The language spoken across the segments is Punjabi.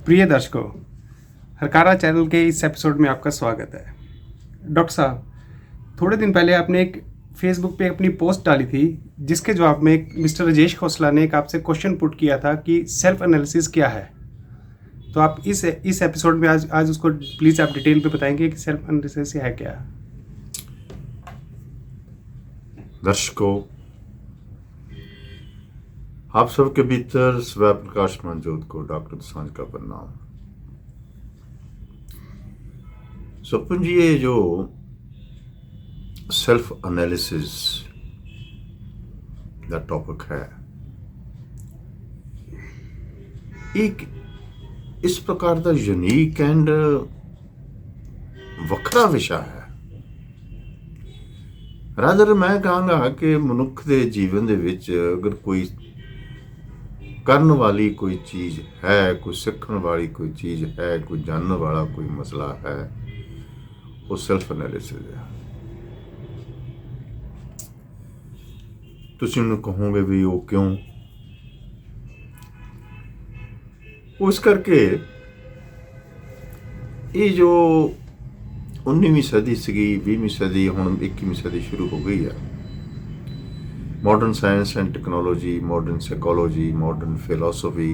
प्रिय दर्शकों, हरकारा चैनल के इस एपिसोड में आपका स्वागत है। डॉक्टर साहब, थोड़े दिन पहले आपने एक फेसबुक पे अपनी पोस्ट डाली थी जिसके जवाब में एक मिस्टर राजेश खोसला ने एक आपसे क्वेश्चन पुट किया था कि सेल्फ एनालिसिस क्या है। तो आप इस एपिसोड में आज उसको प्लीज़ आप डिटेल पे बताएंगे कि सेल्फ एनालिसिस है क्या। दर्शकों, आप सबके भीतर स्वयं प्रकाशमान ज्योत को डॉक्टर सांझ का प्रणाम। स्वप्न जी, ये जो सेल्फ एनालिसिस दा टॉपिक है, एक इस प्रकार का यूनिक एंड वखरा विषय है। रादर मैं कहांगा कि मनुख के जीवन दे विच अगर कोई करने वाली कोई चीज़ है, कोई सीखने वाली कोई चीज़ है, कोई जानने वाला कोई मसला है, वो सेल्फ एनालिसिस है। तुसीं उन्हें कहोगे भी वो क्यों? वो इस करके ये जो 19वीं सदी सी, 20वीं सदी, हुण 21वीं सदी शुरू हो गई है। Modern science and technology, modern psychology, modern philosophy,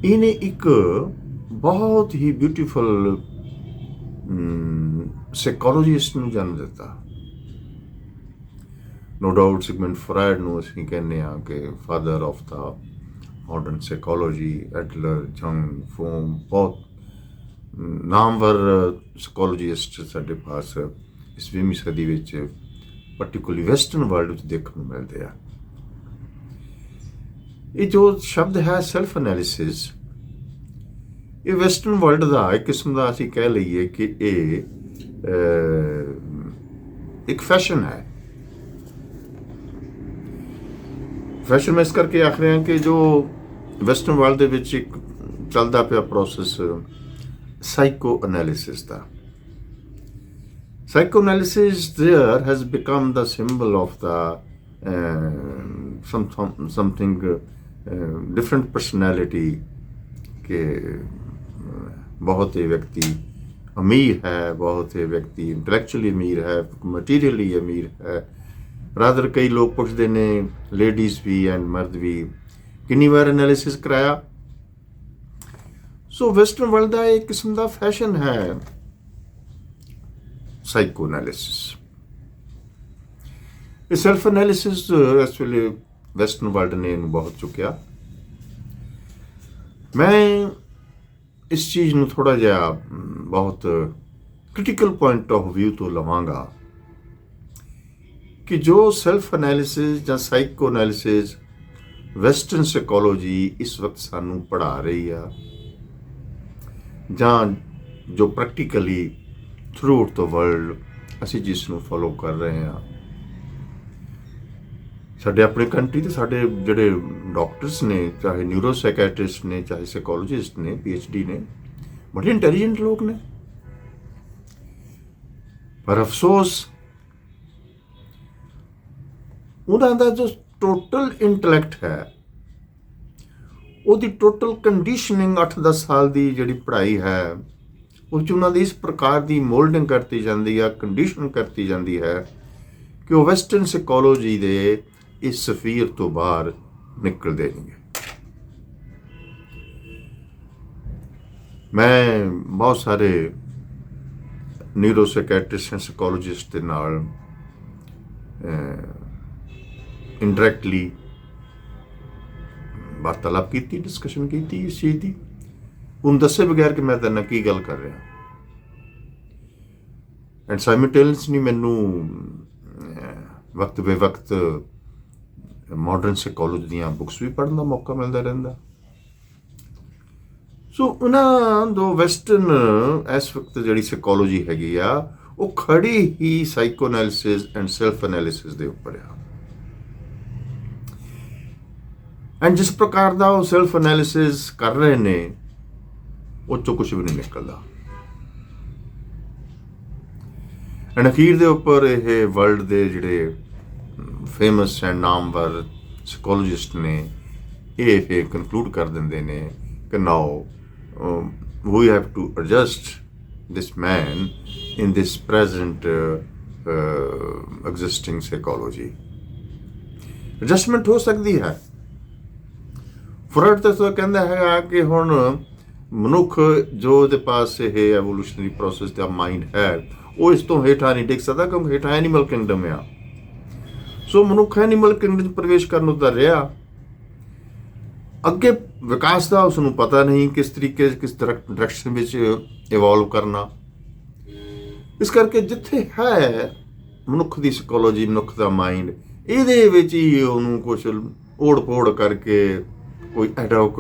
इन्हें एक बहुत ही ब्यूटीफुल साइकोलॉजिस्ट ਨੂੰ जन्म दिता। नो डाउट सिगमंड फ्रायड ਨੂੰ ਅਸੀਂ ਕਹਿੰਦੇ ਆ ਕਿ father of the modern psychology. Adler, जंग, फोम, बहुत नामवर साइकोलॉजिस्ट साडे पास इस 20वीं सदी ਵਿੱਚ पर्टिकुलरली वैसटर्न वर्ल्ड ਵਿੱਚ देखने ਨੂੰ ਮਿਲਦੇ ਆ। ਇਹ ਜੋ ਸ਼ਬਦ ਹੈ ਸੈਲਫ ਐਨਾਲਿਸਿਸ, ਇਹ ਵੈਸਟਰਨ ਵਰਲਡ ਦਾ ਇੱਕ ਕਿਸਮ ਦਾ ਅਸੀਂ ਕਹਿ ਲਈਏ ਕਿ ਇਹ ਇੱਕ ਫੈਸ਼ਨ ਹੈ। ਫੈਸ਼ਨ ਮੈਂ ਇਸ ਕਰਕੇ ਆਖ ਰਿਹਾ ਕਿ ਜੋ ਵੈਸਟਰਨ ਵਰਲਡ ਦੇ ਵਿੱਚ ਇੱਕ ਚੱਲਦਾ ਪਿਆ process psycho analysis the. Psychoanalysis there has become the symbol of the something different personality के बहुत ही व्यक्ति अमीर है, बहुत ही व्यक्ति इंटेलेक्चुअली अमीर है, मटीरियली अमीर है। रादर कई लोग पुछते ने, लेडीज़ भी एंड मर्द भी, कितनी बार एनालिसिस कराया। सो वेस्टर्न वर्ल्ड का एक किस्म का फैशन है साइको एनालिसिस। सेल्फ एनालिसिस इस वे वैसटर्न वर्ल्ड ने बहुत चुकया। मैं इस चीज़ में थोड़ा जहा बहुत क्रिटिकल पॉइंट ऑफ व्यू तो लवांगा कि जो सेल्फ एनालिसिस या साइको एनालिसिस वैसटर्न साइकोलॉजी इस वक्त सानू पढ़ा रही है, ਜਾਂ जो practically through out the world ਅਸੀਂ ਜਿਸ ਨੂੰ ਫੋਲੋ ਕਰ ਰਹੇ ਹਾਂ। ਸਾਡੇ ਆਪਣੇ ਕੰਟਰੀ ਤੇ ਸਾਡੇ ਜਿਹੜੇ ਡਾਕਟਰਸ ਨੇ, ਚਾਹੇ ਨਿਊਰੋ ਸਾਈਕੈਟ੍ਰਿਸਟ ਨੇ, ਚਾਹੇ ਸਾਈਕੋਲੋਜਿਸਟ ਨੇ, PhD ਨੇ, ਬੜੇ ਇੰਟੈਲੀਜੈਂਟ ਲੋਕ ਨੇ। ਪਰ ਅਫਸੋਸ ਉਹਨਾਂ ਦਾ ਜੋ ਟੋਟਲ ਇੰਟੈਲੈਕਟ ਹੈ, ਉਹਦੀ ਟੋਟਲ ਕੰਡੀਸ਼ਨਿੰਗ 8-10 ਸਾਲ ਦੀ ਜਿਹੜੀ ਪੜ੍ਹਾਈ ਹੈ, ਉਹ 'ਚ ਉਹਨਾਂ ਦੀ ਇਸ ਪ੍ਰਕਾਰ ਦੀ ਮੋਲਡਿੰਗ ਕਰਤੀ ਜਾਂਦੀ ਆ, ਕੰਡੀਸ਼ਨ ਕਰਤੀ ਜਾਂਦੀ ਹੈ ਕਿ ਉਹ ਵੈਸਟਰਨ ਸਾਈਕੋਲॉਜੀ ਦੇ ਇਸ ਸਫੀਰ ਤੋਂ ਬਾਹਰ ਨਿਕਲਦੇ ਨਹੀਂਗੇ। ਮੈਂ ਬਹੁਤ ਸਾਰੇ ਨਿਊਰੋ ਸਾਈਕੈਟ੍ਰਿਸਟ ਐਂਡ ਸਾਈਕੋਲੋਜਿਸਟ ਦੇ ਨਾਲ ਇਨਡਾਇਰੈਕਟਲੀ ਵਾਰਤਾਲਾਪ ਕੀਤੀ, ਡਿਸਕਸ਼ਨ ਕੀਤੀ ਇਸ ਚੀਜ਼ ਦੀ। ਉਹਨੂੰ ਦੱਸੇ ਬਗੈਰ ਕਿ ਮੈਂ ਤੇਰੇ ਨਾਲ ਕੀ ਗੱਲ ਕਰ ਰਿਹਾ। ਐਂਡ ਸਾਈਮਲਟੇਨੀਅਸਲੀ ਮੈਨੂੰ ਵਕਤ ਬੇ ਵਕਤ ਮਾਡਰਨ ਸਾਈਕੋਲੋਜੀ ਦੀਆਂ ਬੁੱਕਸ ਵੀ ਪੜ੍ਹਨ ਦਾ ਮੌਕਾ ਮਿਲਦਾ ਰਹਿੰਦਾ। ਸੋ ਉਹਨਾਂ ਦੋ ਵੈਸਟਰਨ ਇਸ ਵਕਤ ਜਿਹੜੀ ਸਾਈਕੋਲੋਜੀ ਹੈਗੀ ਆ, ਉਹ ਖੜੀ ਹੀ psychoanalysis and self analysis ਦੇ ਉੱਪਰ ਆ। ਐਂਡ ਜਿਸ ਪ੍ਰਕਾਰ ਦਾ ਉਹ ਸੈਲਫ ਐਨਾਲਿਸਿਸ ਕਰ ਰਹੇ ਨੇ, ਉਹ ਚੋਂ ਕੁਛ ਵੀ ਨਹੀਂ ਨਿਕਲਦਾ। ਐਂਡ ਅਖੀਰ ਦੇ ਉੱਪਰ ਇਹ ਵਰਲਡ ਦੇ ਜਿਹੜੇ ਫੇਮਸ ਐਂਡ ਨਾਮਵਰ ਸਾਈਕੋਲੋਜਿਸਟ ਨੇ, ਇਹ ਫਿਰ ਕਨਕਲੂਡ ਕਰ ਦਿੰਦੇ ਨੇ ਕਿ ਨਾਓ we have to adjust this man in this present existing psychology. Adjustment ਹੋ ਸਕਦੀ ਹੈ। ਫਰੋਇਡ ਤਾਂ ਕਹਿੰਦਾ ਹੈਗਾ ਕਿ ਹੁਣ ਮਨੁੱਖ ਜੋ ਉਹਦੇ ਪਾਸ ਇਹ ਐਵੋਲੂਸ਼ਨਰੀ ਪ੍ਰੋਸੈਸ ਦਾ ਮਾਈਂਡ ਹੈ ਉਹ ਇਸ ਤੋਂ ਹੇਠਾਂ ਨਹੀਂ ਡਿੱਗ ਸਕਦਾ, ਕਿਉਂਕਿ ਹੇਠਾਂ ਐਨੀਮਲ ਕਿੰਗਡਮ ਆ। ਸੋ ਮਨੁੱਖ ਐਨੀਮਲ ਕਿੰਗਡਮ 'ਚ ਪ੍ਰਵੇਸ਼ ਕਰਨ ਉੱਤੇ ਰਿਹਾ, ਅੱਗੇ ਵਿਕਾਸ ਦਾ ਉਸ ਨੂੰ ਪਤਾ ਨਹੀਂ ਕਿਸ ਤਰੀਕੇ ਕਿਸ ਡਾਇਰੈਕਸ਼ਨ ਵਿੱਚ ਇਵੋਲਵ ਕਰਨਾ। ਇਸ ਕਰਕੇ ਜਿੱਥੇ ਹੈ ਮਨੁੱਖ ਦੀ ਸਾਈਕੋਲੋਜੀ, ਮਨੁੱਖ ਦਾ ਮਾਈਂਡ, ਇਹਦੇ ਵਿੱਚ ਹੀ ਉਹਨੂੰ ਕੁਛ ਓੜ ਪੋੜ ਕਰਕੇ ਕੋਈ ਐਡਹੌਕ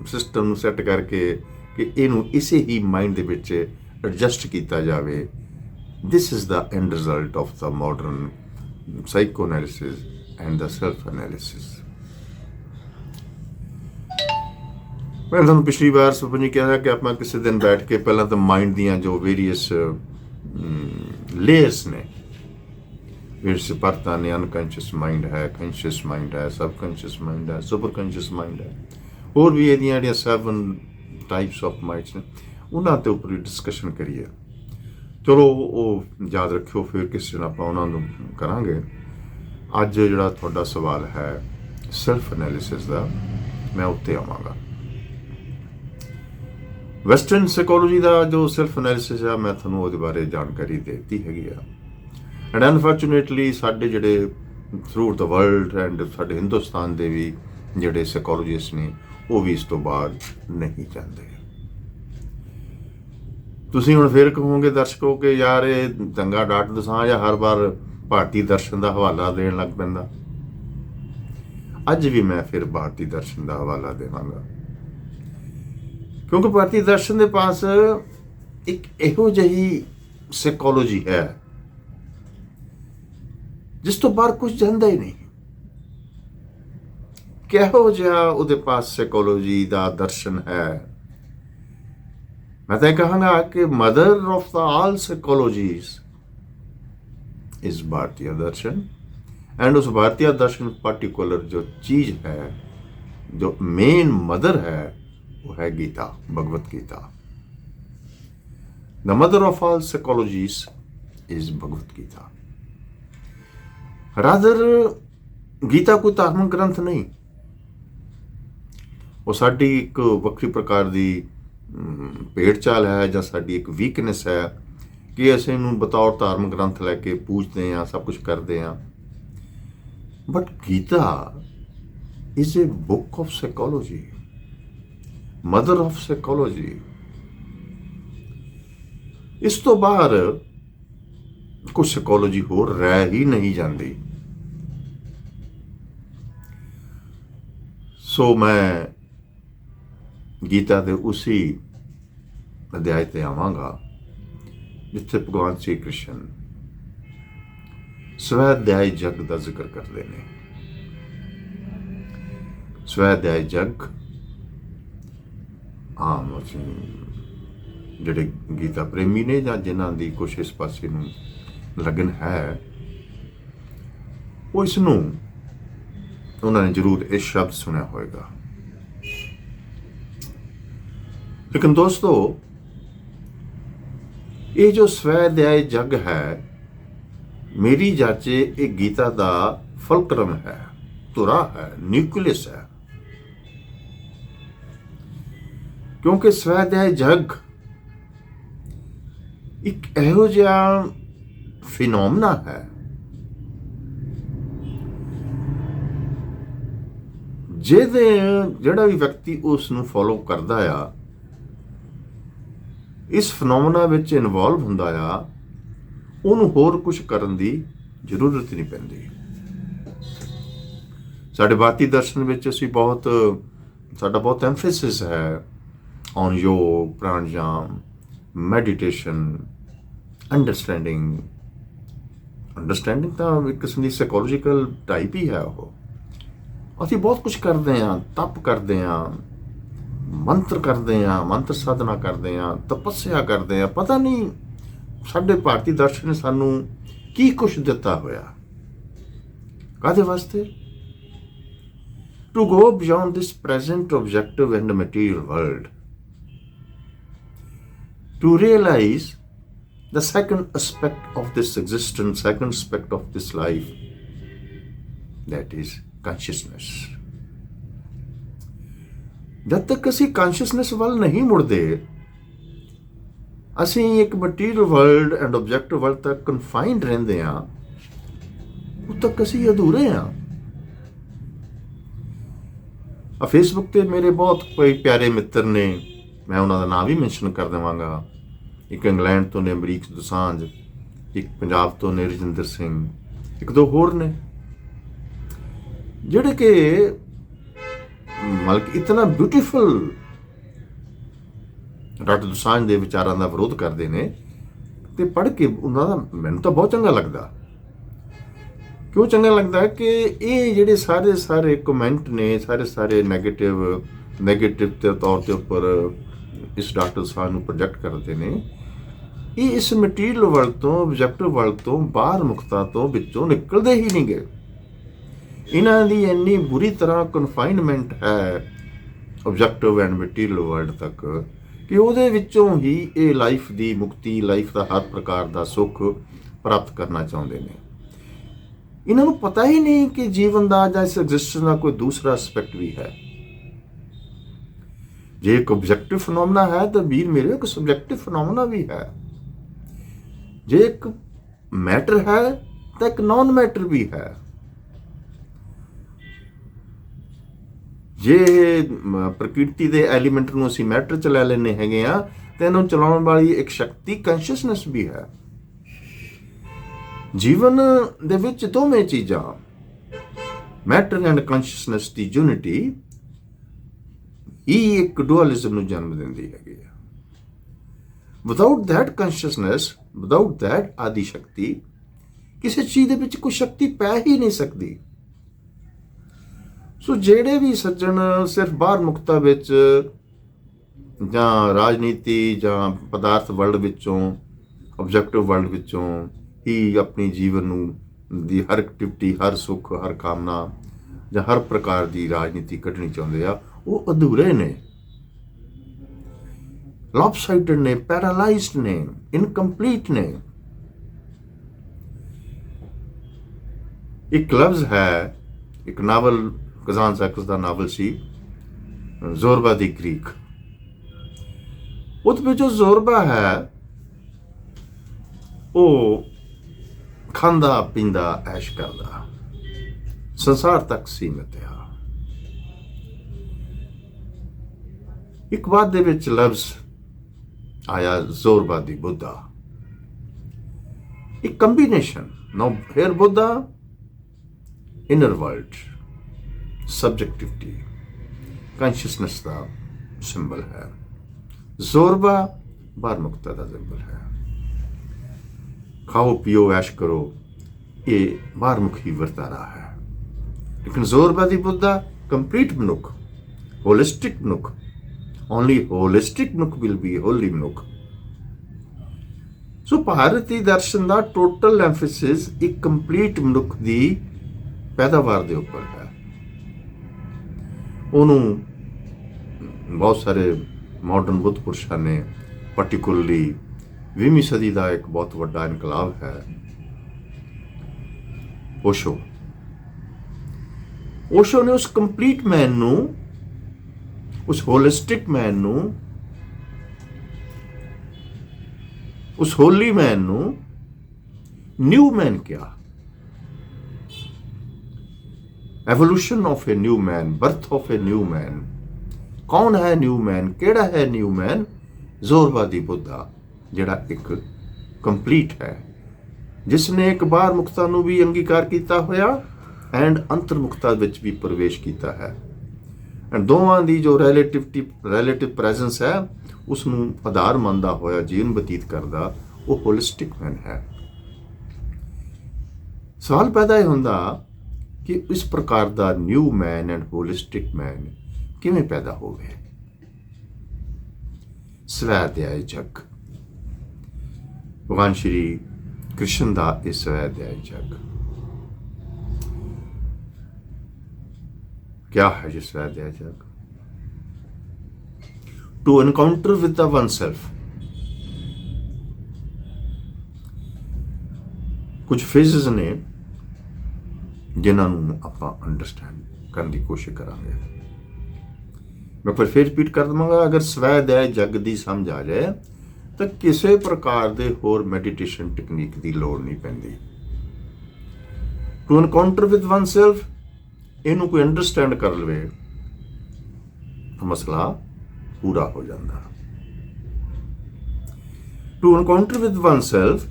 ਸਿਸਟਮ ਨੂੰ ਸੈੱਟ ਕਰਕੇ ਕਿ ਇਹਨੂੰ ਇਸੇ ਹੀ ਮਾਈਂਡ ਦੇ ਵਿੱਚ ਐਡਜਸਟ ਕੀਤਾ ਜਾਵੇ। This is the end result of the modern psychoanalysis and the self analysis. ਮੈਂ ਤੁਹਾਨੂੰ ਪਿਛਲੀ ਵਾਰ ਸੁਪਨੀ ਕਿਹਾ ਕਿ ਆਪਾਂ ਕਿਸੇ ਦਿਨ ਬੈਠ ਕੇ ਪਹਿਲਾਂ ਤਾਂ ਮਾਈਂਡ ਦੀਆਂ ਜੋ ਵੇਰੀਅਸ ਲੇਅਰਸ ਨੇ, ਵੇਰੀਅਸ ਪਰਤਾਂ ਨੇ, ਅਨਕੌਂਸ਼ੀਅਸ ਮਾਈਂਡ ਹੈ, ਕੌਂਸ਼ੀਅਸ ਮਾਈਂਡ ਹੈ, ਸਬਕੌਂਸ਼ੀਅਸ ਮਾਈਂਡ ਹੈ, ਸੁਪਰ ਕੌਂਸ਼ੀਅਸ ਮਾਈਂਡ ਹੈ, ਹੋਰ ਵੀ ਇਹਦੀਆਂ ਜਿਹੜੀਆਂ 7 ਟਾਈਪਸ ਆਫ ਮਾਈਂਡਸ ਨੇ, ਉਹਨਾਂ ਦੇ ਉੱਪਰ ਡਿਸਕਸ਼ਨ ਕਰੀਏ। ਚਲੋ ਉਹ ਯਾਦ ਰੱਖਿਓ, ਫਿਰ ਕਿਸੇ ਦਿਨ ਆਪਾਂ ਉਹਨਾਂ ਨੂੰ ਕਰਾਂਗੇ। ਅੱਜ ਜਿਹੜਾ ਤੁਹਾਡਾ ਸਵਾਲ ਹੈ ਸੈਲਫ ਐਨਾਲਿਸਿਸ ਦਾ, ਮੈਂ ਉੱਤੇ ਆਵਾਂਗਾ। ਵੈਸਟਰਨ ਸਾਈਕੋਲੋਜੀ ਦਾ ਜੋ ਸੈਲਫ ਐਨਾਲਿਸਿਸ ਆ, ਮੈਂ ਤੁਹਾਨੂੰ ਉਹਦੇ ਬਾਰੇ ਜਾਣਕਾਰੀ ਦੇ ਦਿੱਤੀ ਹੈਗੀ ਆ। ਐਂਡ ਅਨਫੋਰਚੂਨੇਟਲੀ ਸਾਡੇ ਜਿਹੜੇ ਥਰੂ ਦ ਵਰਲਡ ਐਂਡ ਸਾਡੇ ਹਿੰਦੁਸਤਾਨ ਦੇ ਵੀ ਜਿਹੜੇ ਸਾਈਕੋਲੋਜਿਸਟ ਨੇ ਉਹ ਵੀ ਇਸ ਤੋਂ ਬਾਅਦ ਨਹੀਂ ਜਾਂਦੇ। ਤੁਸੀਂ ਹੁਣ ਫਿਰ ਕਹੋਗੇ ਦਰਸ਼ਕੋ ਕਿ ਯਾਰ ਇਹ ਦੰਗਾ ਡਾਟ ਦਸਾਂ ਜਾਂ ਹਰ ਵਾਰ ਭਾਰਤੀ ਦਰਸ਼ਨ ਦਾ ਹਵਾਲਾ ਦੇਣ ਲੱਗ ਪੈਂਦਾ। ਅੱਜ ਵੀ ਮੈਂ ਫਿਰ ਭਾਰਤੀ ਦਰਸ਼ਨ ਦਾ ਹਵਾਲਾ ਦੇਵਾਂਗਾ, ਕਿਉਂਕਿ ਭਾਰਤੀ ਦਰਸ਼ਨ ਦੇ ਪਾਸ ਇੱਕ ਇਹੋ ਜਿਹੀ ਸਾਈਕੋਲੋਜੀ ਹੈ ਜਿਸ ਤੋਂ ਬਾਹਰ ਕੁਝ ਜਾਂਦਾ ਹੀ ਨਹੀਂ। ਕਿਹੋ ਜਿਹਾ ਉਹਦੇ ਪਾਸ ਸਾਈਕੋਲੋਜੀ ਦਾ ਦਰਸ਼ਨ ਹੈ। ਮੈਂ ਤਾਂ ਇਹ ਕਹਾਂਗਾ ਕਿ mother of the all psychologies is ਭਾਰਤੀ ਦਰਸ਼ਨ। ਐਂਡ ਉਸ ਭਾਰਤੀ ਦਰਸ਼ਨ ਪਾਰਟਿਕੂਲਰ ਜੋ ਚੀਜ਼ ਹੈ, ਜੋ ਮੇਨ ਮਦਰ ਹੈ, वो है Gita, Bhagavad Gita. The mother of all psychologies is Bhagavad Gita. Rather Gita कोई धार्मिक ग्रंथ नहीं, वो साडी एक ਵੱਖਰੀ ਪ੍ਰਕਾਰ ਦੀ ਭੇਡ ਚਾਲ ਹੈ ਜਾਂ ਸਾਡੀ ਇੱਕ ਵੀਕਨੈਸ ਹੈ ਕਿ ਅਸੀਂ ਇਹਨੂੰ ਬਤੌਰ ਧਾਰਮਿਕ ਗ੍ਰੰਥ ਲੈ ਕੇ ਪੂਜਦੇ ਹਾਂ, ਸਭ ਕੁਝ ਕਰਦੇ ਹਾਂ। But Gita is a book of psychology, mother of psychology. ਇਸ ਤੋਂ ਬਾਹਰ ਕੁਝ ਸਾਈਕੋਲੋਜੀ ਹੋਰ ਰਹਿ ਹੀ ਨਹੀਂ ਜਾਂਦੀ। ਸੋ ਮੈਂ ਗੀਤਾ ਦੇ ਉਸੇ ਅਧਿਆਇ ਤੇ ਆਵਾਂਗਾ ਜਿੱਥੇ ਭਗਵਾਨ ਸ਼੍ਰੀ ਕ੍ਰਿਸ਼ਨ ਸਵੈਧਿਆਇ ਜਗ ਦਾ ਜ਼ਿਕਰ ਕਰਦੇ ਨੇ। ਸਵੈਧਿਆਇ ਜਗ ਆਮ ਜਿਹੜੇ ਗੀਤਾ ਪ੍ਰੇਮੀ ਨੇ ਜਾਂ ਜਿਨ੍ਹਾਂ ਦੀ ਕੁਛ ਇਸ ਪਾਸੇ ਨੂੰ ਲਗਨ ਹੈ, ਉਹ ਇਸ ਨੂੰ ਉਹਨਾਂ ਨੇ ਜ਼ਰੂਰ ਇਹ ਸ਼ਬਦ ਸੁਣਿਆ ਹੋਏਗਾ। ਲੇਕਿਨ ਦੋਸਤੋ, ਇਹ ਜੋ ਸਵੈਧਿਆਇ ਜਗ ਹੈ, ਮੇਰੀ ਜਾਚੇ ਇਹ ਗੀਤਾ ਦਾ ਫਲਕਰਮ ਹੈ, ਧੁਰਾ ਹੈ, ਨਿਊਕਲੀਅਸ ਹੈ। ਕਿਉਂਕਿ ਸਵੈਧਿਆਇ ਜਗ ਇੱਕ ਇਹੋ ਜਿਹਾ ਫਿਨੋਮਨਾ ਹੈ ਜਿਹੜਾ ਵੀ ਵਿਅਕਤੀ ਉਸ ਨੂੰ ਫੋਲੋ ਕਰਦਾ ਆ, ਇਸ ਫਿਨੋਮਨਾ ਵਿੱਚ ਇਨਵੋਲਵ ਹੁੰਦਾ ਆ, ਉਹਨੂੰ ਹੋਰ ਕੁਝ ਕਰਨ ਦੀ ਜ਼ਰੂਰਤ ਨਹੀਂ ਪੈਂਦੀ। ਸਾਡੇ ਭਾਰਤੀ ਦਰਸ਼ਨ ਵਿੱਚ ਸਾਡਾ ਬਹੁਤ ਐਮਫੈਸਿਸ ਹੈ on yog, pranayam, meditation, understanding ਤਾਂ ਇੱਕ ਕਿਸਮ ਦੀ ਸਾਈਕੋਲੋਜੀਕਲ ਟਾਈਪ ਹੀ ਹੈ। ਉਹ ਅਸੀਂ ਬਹੁਤ ਕੁਝ ਕਰਦੇ ਹਾਂ, ਤਪ ਕਰਦੇ ਹਾਂ, ਮੰਤਰ ਕਰਦੇ ਹਾਂ, ਮੰਤਰ ਸਾਧਨਾ ਕਰਦੇ ਹਾਂ, ਤਪੱਸਿਆ ਕਰਦੇ ਹਾਂ। ਪਤਾ ਨਹੀਂ ਸਾਡੇ ਭਾਰਤੀ ਦਰਸ਼ਨ ਨੇ ਸਾਨੂੰ ਕੀ ਕੁਛ ਦਿੱਤਾ ਹੋਇਆ, ਕਾਹਦੇ ਵਾਸਤੇ? to go beyond this present objective and material world, to realize the second aspect of this existence, second aspect of this life, that is consciousness. ਜਦ ਤੱਕ ਅਸੀਂ consciousness ਵੱਲ ਨਹੀਂ ਮੁੜਦੇ, ਅਸੀਂ ਇੱਕ material world and objective world ਤੱਕ ਕਨਫਾਈਨਡ ਰਹਿੰਦੇ ਹਾਂ, ਉਦੋਂ ਤੱਕ ਅਸੀਂ ਅਧੂਰੇ ਹਾਂ। ਫੇਸਬੁੱਕ ਤੇ ਮੇਰੇ ਬਹੁਤ ਕੋਈ ਪਿਆਰੇ ਮਿੱਤਰ ਨੇ, ਮੈਂ ਉਹਨਾਂ ਦਾ ਨਾਮ ਵੀ ਮੈਂਸ਼ਨ ਕਰ ਦੇਵਾਂਗਾ। ਇੱਕ ਇੰਗਲੈਂਡ ਤੋਂ ਨੇ ਅਮਰੀਕ ਦੋਸਾਂਝ, ਇੱਕ ਪੰਜਾਬ ਤੋਂ ਨੇ ਰਜਿੰਦਰ ਸਿੰਘ, ਇੱਕ ਦੋ ਹੋਰ ਨੇ, ਜਿਹੜੇ ਕਿ ਮਤਲਬ ਇਤਨਾ ਬਿਊਟੀਫੁਲ ਡਾਕਟਰ ਦੋਸਾਂਝ ਦੇ ਵਿਚਾਰਾਂ ਦਾ ਵਿਰੋਧ ਕਰਦੇ ਨੇ, ਤੇ ਪੜ੍ਹ ਕੇ ਉਹਨਾਂ ਦਾ ਮੈਨੂੰ ਤਾਂ ਬਹੁਤ ਚੰਗਾ ਲੱਗਦਾ। ਕਿਉਂ ਚੰਗਾ ਲੱਗਦਾ ਕਿ ਇਹ ਜਿਹੜੇ ਸਾਰੇ ਕਮੈਂਟ ਨੇ, ਸਾਰੇ ਨੈਗੇਟਿਵ ਦੇ ਤੌਰ ਦੇ ਉੱਪਰ ਇਸ ਡਾਕਟਰ ਦੋਸਾਂਝ ਨੂੰ ਪ੍ਰੋਜੈਕਟ ਕਰਦੇ ਨੇ, ਇਹ ਇਸ ਮਟੀਰੀਅਲ ਵਰਲਡ ਤੋਂ, ਆਬਜੈਕਟਿਵ ਵਰਲਡ ਤੋਂ, ਬਾਹਰ ਮੁਕਤਾ ਤੋਂ ਵਿੱਚੋਂ ਨਿਕਲਦੇ ਹੀ ਨਹੀਂ ਗਏ। ਇਹਨਾਂ ਦੀ ਇੰਨੀ ਬੁਰੀ ਤਰ੍ਹਾਂ ਕਨਫਾਈਨਮੈਂਟ ਹੈ ਆਬਜੈਕਟਿਵ ਐਂਡ ਮਟੀਰੀਅਲ ਵਰਲਡ ਤੱਕ ਕਿ ਉਹਦੇ ਵਿੱਚੋਂ ਹੀ ਇਹ ਲਾਈਫ ਦੀ ਮੁਕਤੀ, ਲਾਈਫ ਦਾ ਹਰ ਪ੍ਰਕਾਰ ਦਾ ਸੁੱਖ ਪ੍ਰਾਪਤ ਕਰਨਾ ਚਾਹੁੰਦੇ ਨੇ। ਇਹਨਾਂ ਨੂੰ ਪਤਾ ਹੀ ਨਹੀਂ ਕਿ ਜੀਵਨ ਦਾ ਜਾਂ ਇਸ ਐਗਜ਼ਿਸਟੈਂਸ ਦਾ ਕੋਈ ਦੂਸਰਾ ਐਸਪੈਕਟ ਵੀ ਹੈ। ਜੇ ਇੱਕ ਆਬਜੈਕਟਿਵ ਫੀਨੋਮਨਾ ਹੈ ਤਾਂ ਵੀਰ ਮੇਰੇ ਇੱਕ ਸਬਜੈਕਟਿਵ ਫੀਨੋਮਨਾ ਵੀ ਹੈ। ਜੇ ਇੱਕ ਮੈਟਰ ਹੈ ਤਾਂ ਇੱਕ ਨॉन ਮੈਟਰ ਵੀ ਹੈ। ਜੇ ਪ੍ਰਕਿਰਤੀ ਦੇ ਐਲੀਮੈਂਟ ਨੂੰ ਅਸੀਂ ਮੈਟਰ ਚ ਲੈ ਲੈਂਦੇ ਹੈਗੇ ਆ, ਤੇ ਇਹਨੂੰ ਚਲਾਉਣ ਵਾਲੀ ਇੱਕ ਸ਼ਕਤੀ ਕੰਸ਼ੀਅਸਨੈਸ ਵੀ ਹੈ। ਜੀਵਨ ਦੇ ਵਿੱਚ ਦੋਵੇਂ ਚੀਜ਼ਾਂ, ਮੈਟਰ ਐਂਡ ਕੰਸ਼ੀਅਸਨੈਸ ਦੀ ਯੂਨਿਟੀ ਹੀ ਇੱਕ ਡੁਅਲਿਜ਼ਮ ਨੂੰ ਜਨਮ ਦਿੰਦੀ ਹੈਗੀ ਆ। ਵਿਦਾਊਟ ਦੈਟ ਕੰਸ਼ੀਅਸਨੈਸ, ਵਿਦਾਊਟ ਦੈਟ ਆਦਿ ਸ਼ਕਤੀ, ਕਿਸੇ ਚੀਜ਼ ਦੇ ਵਿੱਚ ਕੋਈ ਸ਼ਕਤੀ ਪੈ ਹੀ ਨਹੀਂ ਸਕਦੀ। ਸੋ ਜਿਹੜੇ ਵੀ ਸੱਜਣ ਸਿਰਫ ਬਾਹਰ ਮੁਕਤਾ ਵਿੱਚ ਜਾਂ ਰਾਜਨੀਤੀ ਜਾਂ ਪਦਾਰਥ ਵਰਲਡ ਵਿੱਚੋਂ, ਆਬਜੈਕਟਿਵ ਵਰਲਡ ਵਿੱਚੋਂ ਹੀ ਆਪਣੀ ਜੀਵਨ ਨੂੰ ਦੀ ਹਰ ਐਕਟੀਵਿਟੀ, ਹਰ ਸੁੱਖ, ਹਰ ਕਾਮਨਾ ਜਾਂ ਹਰ ਪ੍ਰਕਾਰ ਦੀ ਰਾਜਨੀਤੀ ਕੱਢਣੀ ਚਾਹੁੰਦੇ ਆ, ਉਹ ਅਧੂਰੇ ਨੇ, ਲੌਪਸਾਈਡਡ ਨੇ, ਪੈਰਾਲਾਈਜ਼ਡ ਨੇ, ਇਨਕੰਪਲੀਟ ਨੇ। ਇੱਕ ਲਫ਼ਜ਼ ਹੈ, ਇੱਕ ਨਾਵਲ ਕਜ਼ਾਨ ਸੈਕਸ ਦਾ ਨਾਵਲ ਸੀ ਜ਼ੋਰਬਾ ਦੀ ਗ੍ਰੀਕ। ਉਹਦੇ ਵਿੱਚ ਜੋ ਜ਼ੋਰਬਾ ਹੈ ਉਹ ਖਾਂਦਾ ਪੀਂਦਾ ਐਸ਼ ਕਰਦਾ, ਸੰਸਾਰ ਤੱਕ ਸੀਮਿਤ ਆ। ਇੱਕ ਬਾਤ ਦੇ ਵਿੱਚ ਲਫ਼ਜ਼ ਆਇਆ ਜ਼ੋਰਬਾ ਦੀ ਬੁੱਧਾ, ਇੱਕ ਕੰਬੀਨੇਸ਼ਨ ਨੋ ਫਿਰ ਬੁੱਧਾ, ਇਨਰ ਵਰਲਡ, ਸਬਜੈਕਟਿਵਿਟੀ, ਕੰਸ਼ੀਅਸਨੈਸ ਦਾ ਸਿੰਬਲ ਹੈ। ਜ਼ੋਰਬਾ ਬਾਹਰ ਮੁਕਤਾ ਦਾ ਸਿੰਬਲ ਹੈ। ਖਾਓ ਪੀਓ ਐਸ਼ ਕਰੋ, ਇਹ ਬਾਹਰ ਮੁਖੀ ਵਰਤਾਰਾ ਹੈ। ਲੇਕਿਨ ਜ਼ੋਰਬਾ ਦੀ ਬੁੱਧਾ ਕੰਪਲੀਟ ਮਨੁੱਖ, ਹੋਲਿਸਟਿਕ ਮਨੁੱਖ, ਓਨਲੀ ਹੋਲਿਸਟਿਕ ਮਨੁੱਖ ਵਿਲ ਬੀ ਹੋਲੀ ਮਨੁੱਖ। ਸੋ ਭਾਰਤੀ ਦਰਸ਼ਨ ਦਾ ਟੋਟਲ ਐਮਫੈਸਿਸ ਇੱਕ ਕੰਪਲੀਟ ਮਨੁੱਖ ਦੀ ਪੈਦਾਵਾਰ ਦੇ ਉੱਪਰ ਹੈ। ਉਹਨੂੰ ਬਹੁਤ ਸਾਰੇ ਮਾਡਰਨ ਬੁੱਧ ਪੁਰਸ਼ਾਂ ਨੇ, ਪਾਰਟਿਕੂਲਰਲੀ 20ਵੀਂ ਸਦੀ ਦਾ ਇੱਕ ਬਹੁਤ ਵੱਡਾ ਇਨਕਲਾਬ ਹੈ ਓਸ਼ੋ। ਓਸ਼ੋ ਨੇ ਉਸ ਕੰਪਲੀਟ ਮੈਨ ਨੂੰ, ਉਸ ਹੋਲਿਸਟਿਕ ਮੈਨ ਨੂੰ, ਉਸ ਹੋਲੀ ਮੈਨ ਨੂੰ ਨਿਊ ਮੈਨ ਕਿਹਾ। Evolution of a new man, birth of a new man. कौन है न्यू मैन, केड़ा है न्यू मैन? ਜ਼ੋਰਬਾ ਦੀ ਬੁੱਧਾ, ਜਿਹੜਾ ਇੱਕ ਕੰਪਲੀਟ ਹੈ, ਜਿਸਨੇ ਇੱਕ ਬਾਹਰ ਮੁਕਤਾ ਨੂੰ ਵੀ ਅੰਗੀਕਾਰ ਕੀਤਾ ਹੋਇਆ ਐਂਡ ਅੰਤਰ ਮੁਕਤਾ ਵਿੱਚ ਵੀ ਪ੍ਰਵੇਸ਼ ਕੀਤਾ ਹੈ। ਐਂਡ ਦੋਵਾਂ ਦੀ ਜੋ ਰਿਲੇਟਿਵ ਪ੍ਰੈਜ਼ੈਂਸ ਹੈ, ਉਸ ਨੂੰ ਆਧਾਰ ਮੰਨਦਾ ਹੋਇਆ ਜੀਵਨ ਬਤੀਤ ਕਰਦਾ, ਉਹ ਹੋਲਿਸਟਿਕ ਮੈਨ ਹੈ। ਸਵਾਲ ਪੈਦਾ ਇਹ ਹੁੰਦਾ ਕਿ ਇਸ ਪ੍ਰਕਾਰ ਦਾ ਨਿਊ ਮੈਨ ਐਂਡ ਹੋਲਿਸਟਿਕ ਮੈਨ ਕਿਵੇਂ ਪੈਦਾ ਹੋਵੇ? ਸਵੈ ਅਧਿਆਇ ਜਗ, ਭਗਵਾਨ ਸ਼੍ਰੀ ਕ੍ਰਿਸ਼ਨ ਦਾ ਇਸ ਸਵੈ ਅਧਿਆਇ ਜਗ क्या है ये स्वाध्याय जग? To encounter with the one self. कुछ फेजेस ने जिन्हां नूं आपां अंडरस्टैंड करन दी कोशिश करांगे। मैं पर फिर रिपीट कर दवांगा, अगर स्वैध्याय जग दी समझ आ जाए तो किसी प्रकार दे होर मैਡੀਟੇਸ਼ਨ ਟੈਕਨੀਕ ਦੀ ਲੋੜ नहीं पैंदी। To encounter with oneself, इनू कोई अंडरस्टैंड कर लवे तो मसला पूरा हो जाता। To encounter with oneself,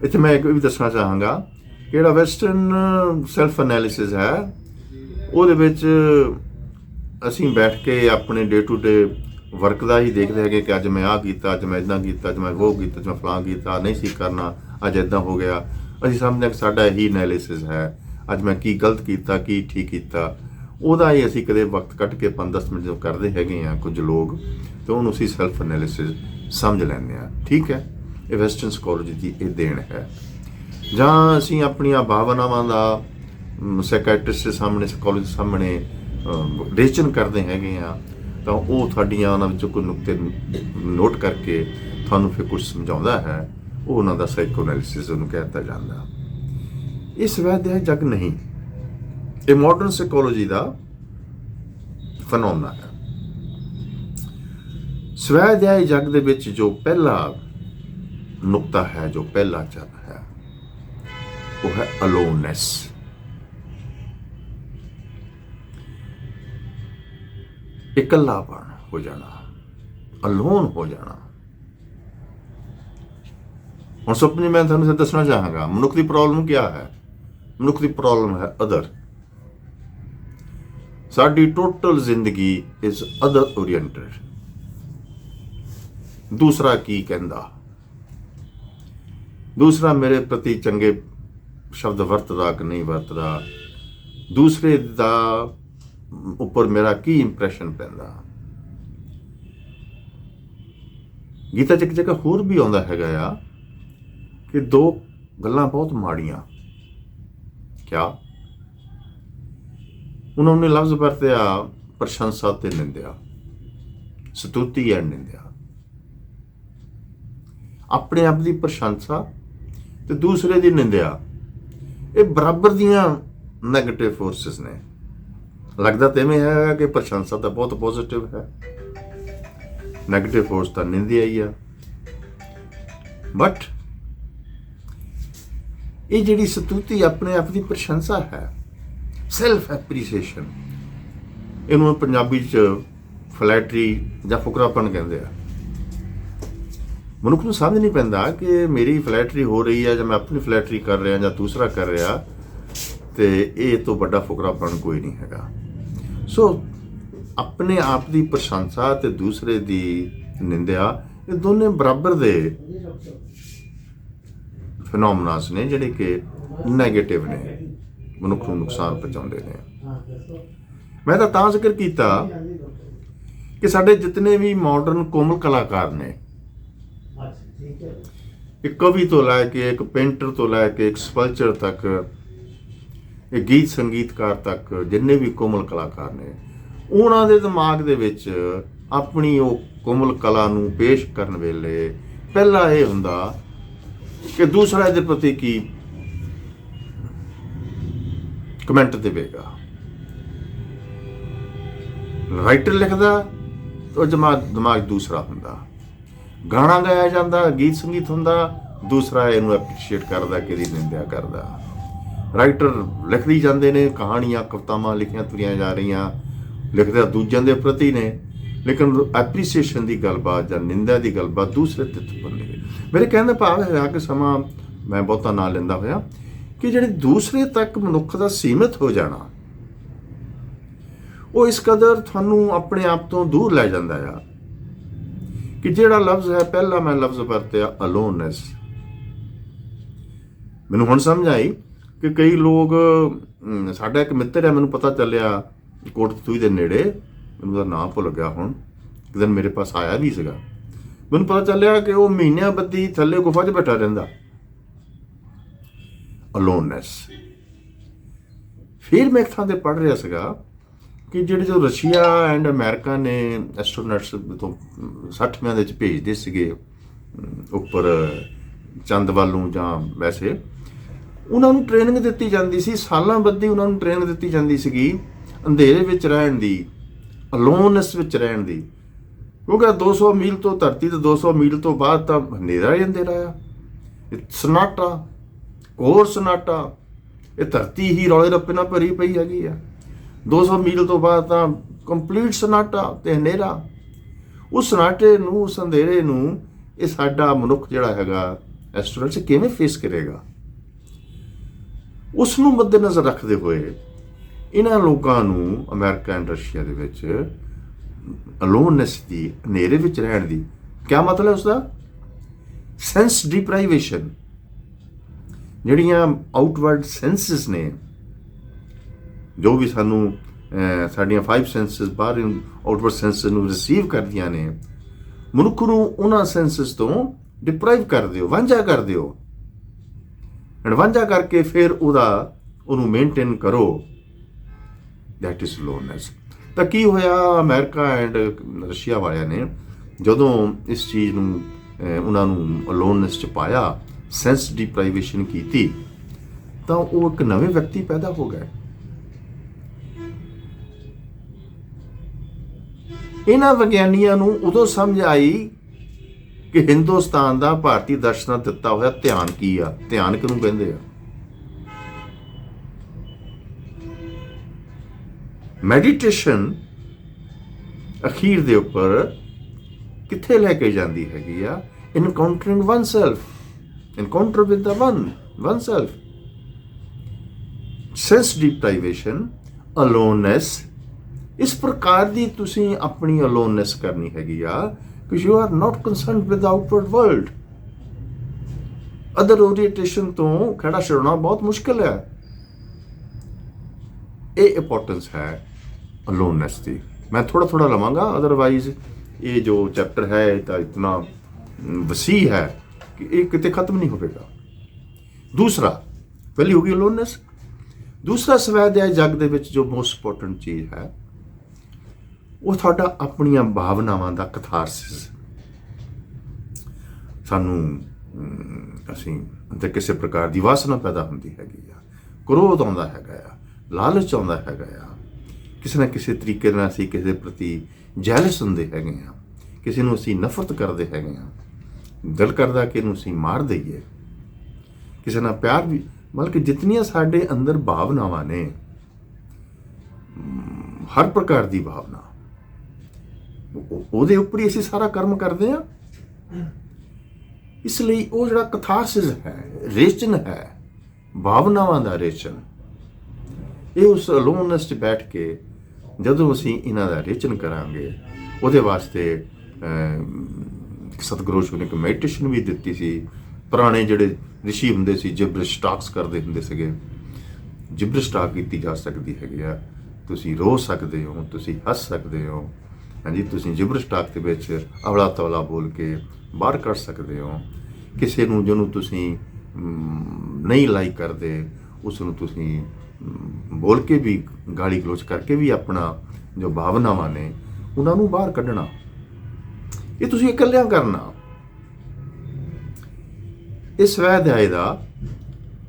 इत्थे मैं एक भी दसना चाहांगा कि जिहड़ा वैसटर्न सैल्फ एनालिसिस है ਉਹਦੇ ਵਿੱਚ ਅਸੀਂ बैठ के अपने डे टू डे वर्क का ही देखते हैं कि अज मैं आ किया, अज मैं इदा किया, अज मैं वो किया, अज मैं फलां किया, नहीं सी करना, अज इदा हो गया। असीं समझते हैं कि साडा यही एनालिसिस है, अज मैं की गलत किया की ठीक किया। ਉਹਦਾ ਹੀ ਅਸੀਂ ਕਦੇ ਵਕਤ ਕੱਢ ਕੇ 5-10 ਮਿੰਟ ਜੋ ਕਰਦੇ ਹੈਗੇ ਆ ਕੁਝ ਲੋਕ, ਤੇ ਉਹਨੂੰ ਅਸੀਂ ਸੈਲਫ ਐਨਾਲਿਸਿਸ ਸਮਝ ਲੈਂਦੇ ਆ। ਠੀਕ ਹੈ, ਇਹ ਵੈਸਟਰਨ ਸਾਈਕੋਲੋਜੀ ਦੀ ਇਹ ਦੇਣ ਹੈ। ਜਾਂ ਅਸੀਂ ਆਪਣੀਆਂ ਭਾਵਨਾਵਾਂ ਦਾ ਸਾਈਕੈਟ੍ਰਿਸਟ ਦੇ ਸਾਹਮਣੇ, ਸਾਈਕੋਲੋਜੀ ਸਾਹਮਣੇ ਰਿਲੇਸ਼ਨ ਕਰਦੇ ਹੈਗੇ ਆ, ਤਾਂ ਉਹ ਤੁਹਾਡੀਆਂ ਉਹਨਾਂ ਵਿੱਚੋਂ ਕੋਈ ਨੁਕਤੇ ਨੋਟ ਕਰਕੇ ਤੁਹਾਨੂੰ ਫਿਰ ਕੁਝ ਸਮਝਾਉਂਦਾ ਹੈ, ਉਹ ਉਹਨਾਂ ਦਾ ਸਾਈਕੋ ਐਨਾਲਿਸਿਸ ਉਹਨੂੰ ਕਹਿ ਦਿੱਤਾ ਜਾਂਦਾ। ਇਹ ਸਵੈਧਿਆਇ ਜਗ ਨਹੀਂ, ਇਹ ਮਾਡਰਨ ਸਾਈਕੋਲੋਜੀ ਦਾ ਫੈਨੋਮਨਾ ਹੈ। ਸਵੈਧਿਆਇ ਜਗ ਦੇ ਵਿੱਚ ਜੋ ਪਹਿਲਾ ਨੁਕਤਾ ਹੈ, ਜੋ ਪਹਿਲਾ ਚੱਲ ਹੈ, ਉਹ ਹੈ ਅਲੋਨਨੈਸ। ਇਕੱਲਾਪਣ ਹੋ ਜਾਣਾ, ਅਲੋਨ ਹੋ ਜਾਣਾ। ਹੁਣ ਸੁਪਨੇ ਮੈਂ ਤੁਹਾਨੂੰ ਦੱਸਣਾ ਚਾਹਾਂਗਾ ਮਨੁੱਖ ਦੀ ਪ੍ਰੋਬਲਮ ਕੀ ਹੈ। ਮਨੁੱਖ ਦੀ ਪ੍ਰੋਬਲਮ ਹੈ ਅਦਰ। ਸਾਡੀ ਟੋਟਲ ਜ਼ਿੰਦਗੀ ਇਜ਼ ਅਦਰ ਓਰੀਐਂਟਡ। ਦੂਸਰਾ ਕੀ ਕਹਿੰਦਾ, ਦੂਸਰਾ ਮੇਰੇ ਪ੍ਰਤੀ ਚੰਗੇ ਸ਼ਬਦ ਵਰਤਦਾ ਕਿ ਨਹੀਂ ਵਰਤਦਾ, ਦੂਸਰੇ ਦਾ ਉੱਪਰ ਮੇਰਾ ਕੀ ਇੰਪ੍ਰੈਸ਼ਨ ਪੈਂਦਾ। ਗੀਤਾ 'ਚ ਇੱਕ ਜਗ੍ਹਾ ਹੋਰ ਵੀ ਆਉਂਦਾ ਹੈਗਾ ਆ ਕਿ ਦੋ ਗੱਲਾਂ ਬਹੁਤ ਮਾੜੀਆਂ। ਕਿਆ? ਉਹਨਾਂ ਨੇ ਲਫ਼ਜ਼ ਵਰਤਿਆ ਪ੍ਰਸ਼ੰਸਾ ਤੇ ਨਿੰਦਿਆ, ਸਤੁਤੀ ਐਂਡ ਨਿੰਦਿਆ। ਆਪਣੇ ਆਪ ਦੀ ਪ੍ਰਸ਼ੰਸਾ ਤੇ ਦੂਸਰੇ ਦੀ ਨਿੰਦਿਆ, ਇਹ ਬਰਾਬਰ ਦੀਆਂ ਨੈਗੇਟਿਵ ਫੋਰਸਿਸ ਨੇ। ਲੱਗਦਾ ਤਾਂ ਇਵੇਂ ਹੈ ਕਿ ਪ੍ਰਸ਼ੰਸਾ ਤਾਂ ਬਹੁਤ ਪੋਜ਼ਿਟਿਵ ਹੈ, ਨੈਗੇਟਿਵ ਫੋਰਸ ਤਾਂ ਨਿੰਦਿਆ ਹੀ ਆ। ਬਟ ਇਹ ਜਿਹੜੀ ਸਤੁਤੀ, ਆਪਣੇ ਆਪ ਦੀ ਪ੍ਰਸ਼ੰਸਾ ਹੈ, ਸੈਲਫ ਐਪਰੀਸੀਏਸ਼ਨ, ਇਹਨੂੰ ਪੰਜਾਬੀ 'ਚ ਫਲੈਟਰੀ ਜਾਂ ਫੁਕਰਾਪਣ ਕਹਿੰਦੇ ਆ। ਮਨੁੱਖ ਨੂੰ ਸਮਝ ਨਹੀਂ ਪੈਂਦਾ ਕਿ ਮੇਰੀ ਫਲੈਟਰੀ ਹੋ ਰਹੀ ਹੈ ਜਾਂ ਮੈਂ ਆਪਣੀ ਫਲੈਟਰੀ ਕਰ ਰਿਹਾ ਜਾਂ ਦੂਸਰਾ ਕਰ ਰਿਹਾ, ਤੇ ਇਹ ਤੋਂ ਵੱਡਾ ਫੁਕਰਾਪਣ ਕੋਈ ਨਹੀਂ ਹੈਗਾ। ਸੋ ਆਪਣੇ ਆਪ ਦੀ ਪ੍ਰਸ਼ੰਸਾ ਤੇ ਦੂਸਰੇ ਦੀ ਨਿੰਦਿਆ, ਇਹ ਦੋਨੇ ਬਰਾਬਰ ਦੇ ਫਿਨੋਮਨਾਸ ਨੇ ਜਿਹੜੇ ਕਿ ਨੈਗੇਟਿਵ ਨੇ, ਮਨੁੱਖ ਨੂੰ ਨੁਕਸਾਨ ਪਹੁੰਚਾਉਂਦੇ ਨੇ। ਮੈਂ ਤਾਂ ਜ਼ਿਕਰ ਕੀਤਾ ਕਿ ਸਾਡੇ ਜਿਤਨੇ ਵੀ ਮਾਡਰਨ ਕੋਮਲ ਕਲਾਕਾਰ ਨੇ, ਇੱਕ ਕਵੀ ਤੋਂ ਲੈ ਕੇ, ਇੱਕ ਪੇਂਟਰ ਤੋਂ ਲੈ ਕੇ, ਇੱਕ ਸਕਲਪਚਰ ਤੱਕ, ਇਹ ਗੀਤ ਸੰਗੀਤਕਾਰ ਤੱਕ, ਜਿੰਨੇ ਵੀ ਕੋਮਲ ਕਲਾਕਾਰ ਨੇ, ਉਹਨਾਂ ਦੇ ਦਿਮਾਗ ਦੇ ਵਿੱਚ ਆਪਣੀ ਉਹ ਕੋਮਲ ਕਲਾ ਨੂੰ ਪੇਸ਼ ਕਰਨ ਵੇਲੇ ਪਹਿਲਾਂ ਇਹ ਹੁੰਦਾ ਕਿ ਦੂਸਰਾ ਇਹਦੇ ਪ੍ਰਤੀ ਕੀ ਕਮੈਂਟ ਦੇਵੇਗਾ। ਰਾਈਟਰ ਲਿਖਦਾ ਤਾਂ ਦਿਮਾਗ ਦੂਸਰਾ ਹੁੰਦਾ, ਗਾਣਾ ਗਾਇਆ ਜਾਂਦਾ, ਗੀਤ ਸੰਗੀਤ ਹੁੰਦਾ, ਦੂਸਰਾ ਇਹਨੂੰ ਐਪਰੀਸ਼ੀਏਟ ਕਰਦਾ, ਕਿਹਦੀ ਨਿੰਦਿਆ ਕਰਦਾ। ਰਾਈਟਰ ਲਿਖਦੀ ਜਾਂਦੇ ਨੇ, ਕਹਾਣੀਆਂ ਕਵਿਤਾਵਾਂ ਲਿਖੀਆਂ ਤੁਰੀਆਂ ਜਾ ਰਹੀਆਂ, ਲਿਖਦੇ ਦੂਜਿਆਂ ਦੇ ਪ੍ਰਤੀ ਨੇ, ਲੇਕਿਨ ਐਪਰੀਸੀਏਸ਼ਨ ਦੀ ਗੱਲਬਾਤ ਜਾਂ ਨਿੰਦਾ ਦੀ ਗੱਲਬਾਤ ਦੂਸਰੇ ਤਿੱਥ ਬੰਨੇ। ਮੇਰੇ ਕਹਿਣ ਦਾ ਭਾਵ ਹੈ ਕਿ ਸਮਾਂ ਮੈਂ ਬਹੁਤਾ ਨਾ ਲੈਂਦਾ ਹੋਇਆ ਕਿ ਜਿਹੜੇ ਦੂਸਰੇ ਤੱਕ ਮਨੁੱਖ ਦਾ ਸੀਮਿਤ ਹੋ ਜਾਣਾ, ਉਹ ਇਸ ਕਦਰ ਤੁਹਾਨੂੰ ਆਪਣੇ ਆਪ ਤੋਂ ਦੂਰ ਲੈ ਜਾਂਦਾ ਆ ਕਿ ਜਿਹੜਾ ਲਫ਼ਜ਼ ਹੈ, ਪਹਿਲਾਂ ਮੈਂ ਲਫ਼ਜ਼ ਵਰਤਿਆ ਅਲੋਨਨੈਸ, ਮੈਨੂੰ ਹੁਣ ਸਮਝ ਆਈ ਕਿ ਕਈ ਲੋਕ, ਸਾਡਾ ਇੱਕ ਮਿੱਤਰ ਹੈ, ਮੈਨੂੰ ਪਤਾ ਚੱਲਿਆ ਕੋਟਕਤੂਈ ਦੇ ਨੇੜੇ, ਮੈਨੂੰ ਉਹਦਾ ਨਾਂ ਭੁੱਲ ਗਿਆ ਹੁਣ, ਇੱਕ ਦਿਨ ਮੇਰੇ ਪਾਸ ਆਇਆ ਵੀ ਸੀਗਾ, ਮੈਨੂੰ ਪਤਾ ਚੱਲਿਆ ਕਿ ਉਹ ਮਹੀਨਿਆਂ ਬੱਧੀ ਥੱਲੇ ਗੁਫਾ 'ਚ ਬੈਠਾ ਰਹਿੰਦਾ। ਅਲੋਨਨੈਸ। ਫਿਰ ਮੈਂ ਇੱਕ ਥਾਂ ਤੇ ਪੜ੍ਹ ਰਿਹਾ ਸੀਗਾ ਕਿ ਜਿਹੜੇ ਜੋ ਰਸ਼ੀਆ ਐਂਡ ਅਮਰੀਕਾ ਨੇ ਐਸਟਰੋਨਟਸ ਤੋਂ 60ਵਿਆਂ ਦੇ ਵਿੱਚ ਭੇਜਦੇ ਸੀਗੇ ਉੱਪਰ ਚੰਦ ਵੱਲ ਨੂੰ ਜਾਂ ਵੈਸੇ, ਉਹਨਾਂ ਨੂੰ ਟ੍ਰੇਨਿੰਗ ਦਿੱਤੀ ਜਾਂਦੀ ਸੀ, ਸਾਲਾਂ ਬੱਧੀ ਉਹਨਾਂ ਨੂੰ ਟ੍ਰੇਨਿੰਗ ਦਿੱਤੀ ਜਾਂਦੀ ਸੀਗੀ ਅੰਧੇਰੇ ਵਿੱਚ ਰਹਿਣ ਦੀ, ਅਲੋਨੈਸ ਵਿੱਚ ਰਹਿਣ ਦੀ। ਕਿਉਂਕਿ 200 ਮੀਲ ਤੋਂ ਧਰਤੀ ਤੇ 200 ਮੀਲ ਤੋਂ ਬਾਅਦ ਤਾਂ ਹਨੇਰਾ ਹੀ ਅੰਧੇਰਾ ਆ, ਸਨਾਟਾ, ਘੋਰ ਸਨਾਟਾ। ਇਹ ਧਰਤੀ ਹੀ ਰੌਲੇ ਰੱਪੇ ਨਾਲ ਭਰੀ ਪਈ ਹੈਗੀ ਆ। 200 ਮੀਲ ਤੋਂ ਬਾਅਦ ਤਾਂ ਕੰਪਲੀਟ ਸਨਾਟਾ ਤੇ ਹਨੇਰਾ। ਉਸ ਸਨਾਟੇ ਨੂੰ, ਉਸ ਅੰਧੇਰੇ ਨੂੰ ਇਹ ਸਾਡਾ ਮਨੁੱਖ ਜਿਹੜਾ ਹੈਗਾ ਐਸਟਰੋਨਟਸ ਕਿਵੇਂ ਫੇਸ ਕਰੇਗਾ? ਉਸ ਨੂੰ ਮੱਦੇਨਜ਼ਰ ਰੱਖਦੇ ਹੋਏ ਇਹਨਾਂ ਲੋਕਾਂ ਨੂੰ ਅਮਰੀਕਾ ਐਂਡ ਰਸ਼ੀਆ ਦੇ ਵਿੱਚ ਅਲੋਨੈਸ ਦੀ, ਹਨੇਰੇ ਵਿੱਚ ਰਹਿਣ ਦੀ, ਕਿਆ ਮਤਲਬ ਉਸਦਾ? ਸੈਂਸ ਡਿਪਰਾਈਵੇਸ਼ਨ। ਜਿਹੜੀਆਂ ਆਊਟਵਰਡ ਸੈਂਸਿਸ ਨੇ, ਜੋ ਵੀ ਸਾਨੂੰ ਸਾਡੀਆਂ 5 ਸੈਂਸਿਸ ਬਾਹਰ ਆਊਟਵਰਡ ਸੈਂਸਿਸ ਨੂੰ ਰਿਸੀਵ ਕਰਦੀਆਂ ਨੇ, ਮਨੁੱਖ ਨੂੰ ਉਹਨਾਂ ਸੈਂਸਿਸ ਤੋਂ ਡਿਪਰਾਈਵ ਕਰ ਦਿਓ, ਵਾਂਝਾ ਕਰ ਦਿਓ। ਵਾਂਝਾ ਕਰਕੇ ਫਿਰ ਉਹਨੂੰ ਮੇਨਟੇਨ ਕਰੋ। That is loneliness. ਤਾਂ ਕੀ ਹੋਇਆ, ਅਮਰੀਕਾ ਐਂਡ ਰਸ਼ੀਆ ਵਾਲਿਆਂ ਨੇ ਜਦੋਂ ਇਸ ਚੀਜ਼ ਨੂੰ ਉਹਨਾਂ ਨੂੰ ਅਲੋਨੈਸ 'ਚ ਪਾਇਆ, ਸੈਂਸ ਡਿਪਰਾਈਵੇਸ਼ਨ ਕੀਤੀ, ਤਾਂ ਉਹ ਇੱਕ ਨਵੇਂ ਵਿਅਕਤੀ ਪੈਦਾ ਹੋ ਗਏ। ਇਹਨਾਂ ਵਿਗਿਆਨੀਆਂ ਨੂੰ ਉਦੋਂ ਸਮਝ ਆਈ ਕਿ ਹਿੰਦੁਸਤਾਨ ਦਾ ਭਾਰਤੀ ਦਰਸ਼ਨਾਂ ਦਿੱਤਾ ਹੋਇਆ ਧਿਆਨ ਕੀ ਆ, ਧਿਆਨ ਕਿਹਨੂੰ ਕਹਿੰਦੇ ਆ। ਮੈਡੀਟੇਸ਼ਨ ਅਖੀਰ ਦੇ ਉੱਪਰ ਕਿੱਥੇ ਲੈ ਕੇ ਜਾਂਦੀ ਹੈਗੀ ਆ? encountering oneself, encounter with the oneself, sense deprivation, aloneness। ਇਸ ਪ੍ਰਕਾਰ ਦੀ ਤੁਸੀਂ ਆਪਣੀ ਅਲੋਨੈਸ ਕਰਨੀ ਹੈਗੀ ਆ ਕਿ you are not concerned with outward world. Other orientation ਤੋਂ ਖੜਾ ਛੁਡਾਉਣਾ ਬਹੁਤ ਮੁਸ਼ਕਿਲ ਹੈ। ਇਹ ਇੰਪੋਰਟੈਂਸ ਹੈ ਅਲੋਨੈਸ ਦੀ। ਮੈਂ ਥੋੜਾ ਲਵਾਂਗਾ, ਅਦਰਵਾਈਜ਼ ਇਹ ਜੋ ਚੈਪਟਰ ਹੈ ਇਹ ਤਾਂ ਇਤਨਾ ਵਸੀ ਹੈ ਕਿ ਇਹ ਕਿਤੇ ਖਤਮ ਨਹੀਂ ਹੋਵੇਗਾ। ਦੂਸਰਾ, ਪਹਿਲੀ ਹੋ ਗਈ ਅਲੋਨੈਸ। ਦੂਸਰਾ ਸਵੈਦਿਆਈ ਜਗ ਦੇ ਵਿੱਚ ਜੋ ਮੋਸਟ ਇੰਪੋਰਟੈਂਟ ਚੀਜ਼ ਹੈ ਉਹ ਤੁਹਾਡਾ ਆਪਣੀਆਂ ਭਾਵਨਾਵਾਂ ਦਾ ਕਥਾਰਸਿਸ। ਸਾਨੂੰ ਅਸੀਂ ਅੰਦਰ ਕਿਸੇ ਪ੍ਰਕਾਰ ਦੀ ਵਾਸਨਾ ਪੈਦਾ ਹੁੰਦੀ ਹੈਗੀ ਆ, ਕ੍ਰੋਧ ਆਉਂਦਾ ਹੈਗਾ ਆ, ਲਾਲਚ ਆਉਂਦਾ ਹੈਗਾ ਆ, ਕਿਸੇ ਨਾ ਕਿਸੇ ਤਰੀਕੇ ਨਾਲ ਅਸੀਂ ਕਿਸੇ ਦੇ ਪ੍ਰਤੀ ਜੈਲਸ ਹੁੰਦੇ ਹੈਗੇ ਆ, ਕਿਸੇ ਨੂੰ ਅਸੀਂ ਨਫ਼ਰਤ ਕਰਦੇ ਹੈਗੇ ਆ, ਦਿਲ ਕਰਦਾ ਕਿ ਇਹਨੂੰ ਅਸੀਂ ਮਾਰ ਦਈਏ, ਕਿਸੇ ਨਾਲ ਪਿਆਰ ਵੀ। ਮਤਲਬ ਕਿ ਜਿਤਨੀਆਂ ਸਾਡੇ ਅੰਦਰ ਭਾਵਨਾਵਾਂ ਨੇ, ਹਰ ਪ੍ਰਕਾਰ ਦੀ ਭਾਵਨਾ, ਉਹਦੇ ਉੱਪਰ ਹੀ ਅਸੀਂ ਸਾਰਾ ਕਰਮ ਕਰਦੇ ਹਾਂ। ਇਸ ਲਈ ਉਹ ਜਿਹੜਾ ਕਥਾਰਸਿਸ ਹੈ, ਰੇਚਨ ਹੈ, ਭਾਵਨਾਵਾਂ ਦਾ ਰੇਚਨ, ਇਹ ਉਸ ਅਲੋਨੈਸ 'ਚ ਬੈਠ ਕੇ ਜਦੋਂ ਅਸੀਂ ਇਹਨਾਂ ਦਾ ਰੇਚਨ ਕਰਾਂਗੇ, ਉਹਦੇ ਵਾਸਤੇ ਸਤਿਗੁਰੂ ਜੀ ਨੇ ਇੱਕ ਮੈਡੀਟੇਸ਼ਨ ਵੀ ਦਿੱਤੀ ਸੀ। ਪੁਰਾਣੇ ਜਿਹੜੇ ਰਿਸ਼ੀ ਹੁੰਦੇ ਸੀ, ਜਿਬਰਿਸ਼ ਟਾਕਸ ਕਰਦੇ ਹੁੰਦੇ ਸੀਗੇ। ਜਿਬਰਿਸ਼ ਟਾਕ ਕੀਤੀ ਜਾ ਸਕਦੀ ਹੈਗੀ ਆ। ਤੁਸੀਂ ਰੋ ਸਕਦੇ ਹੋ, ਤੁਸੀਂ ਹੱਸ ਸਕਦੇ ਹੋ। ਹਾਂਜੀ, ਤੁਸੀਂ ਜਿਬਰਿਸ਼ ਟਾਕ ਦੇ ਵਿੱਚ ਅਵਲਾ ਤਵਲਾ ਬੋਲ ਕੇ ਬਾਹਰ ਕੱਢ ਸਕਦੇ ਹੋ। ਕਿਸੇ ਨੂੰ ਜਿਹਨੂੰ ਤੁਸੀਂ ਨਹੀਂ ਲਾਈਕ ਕਰਦੇ, ਉਸ ਨੂੰ ਤੁਸੀਂ ਬੋਲ ਕੇ ਵੀ, ਗਾਲੀ ਗਲੋਚ ਕਰਕੇ ਵੀ ਆਪਣਾ ਜੋ ਭਾਵਨਾਵਾਂ ਨੇ ਉਹਨਾਂ ਨੂੰ ਬਾਹਰ ਕੱਢਣਾ। ਇਹ ਤੁਸੀਂ ਇਕੱਲਿਆਂ ਕਰਨਾ। ਇਸ ਸਵੈਦਿਆਏ ਦਾ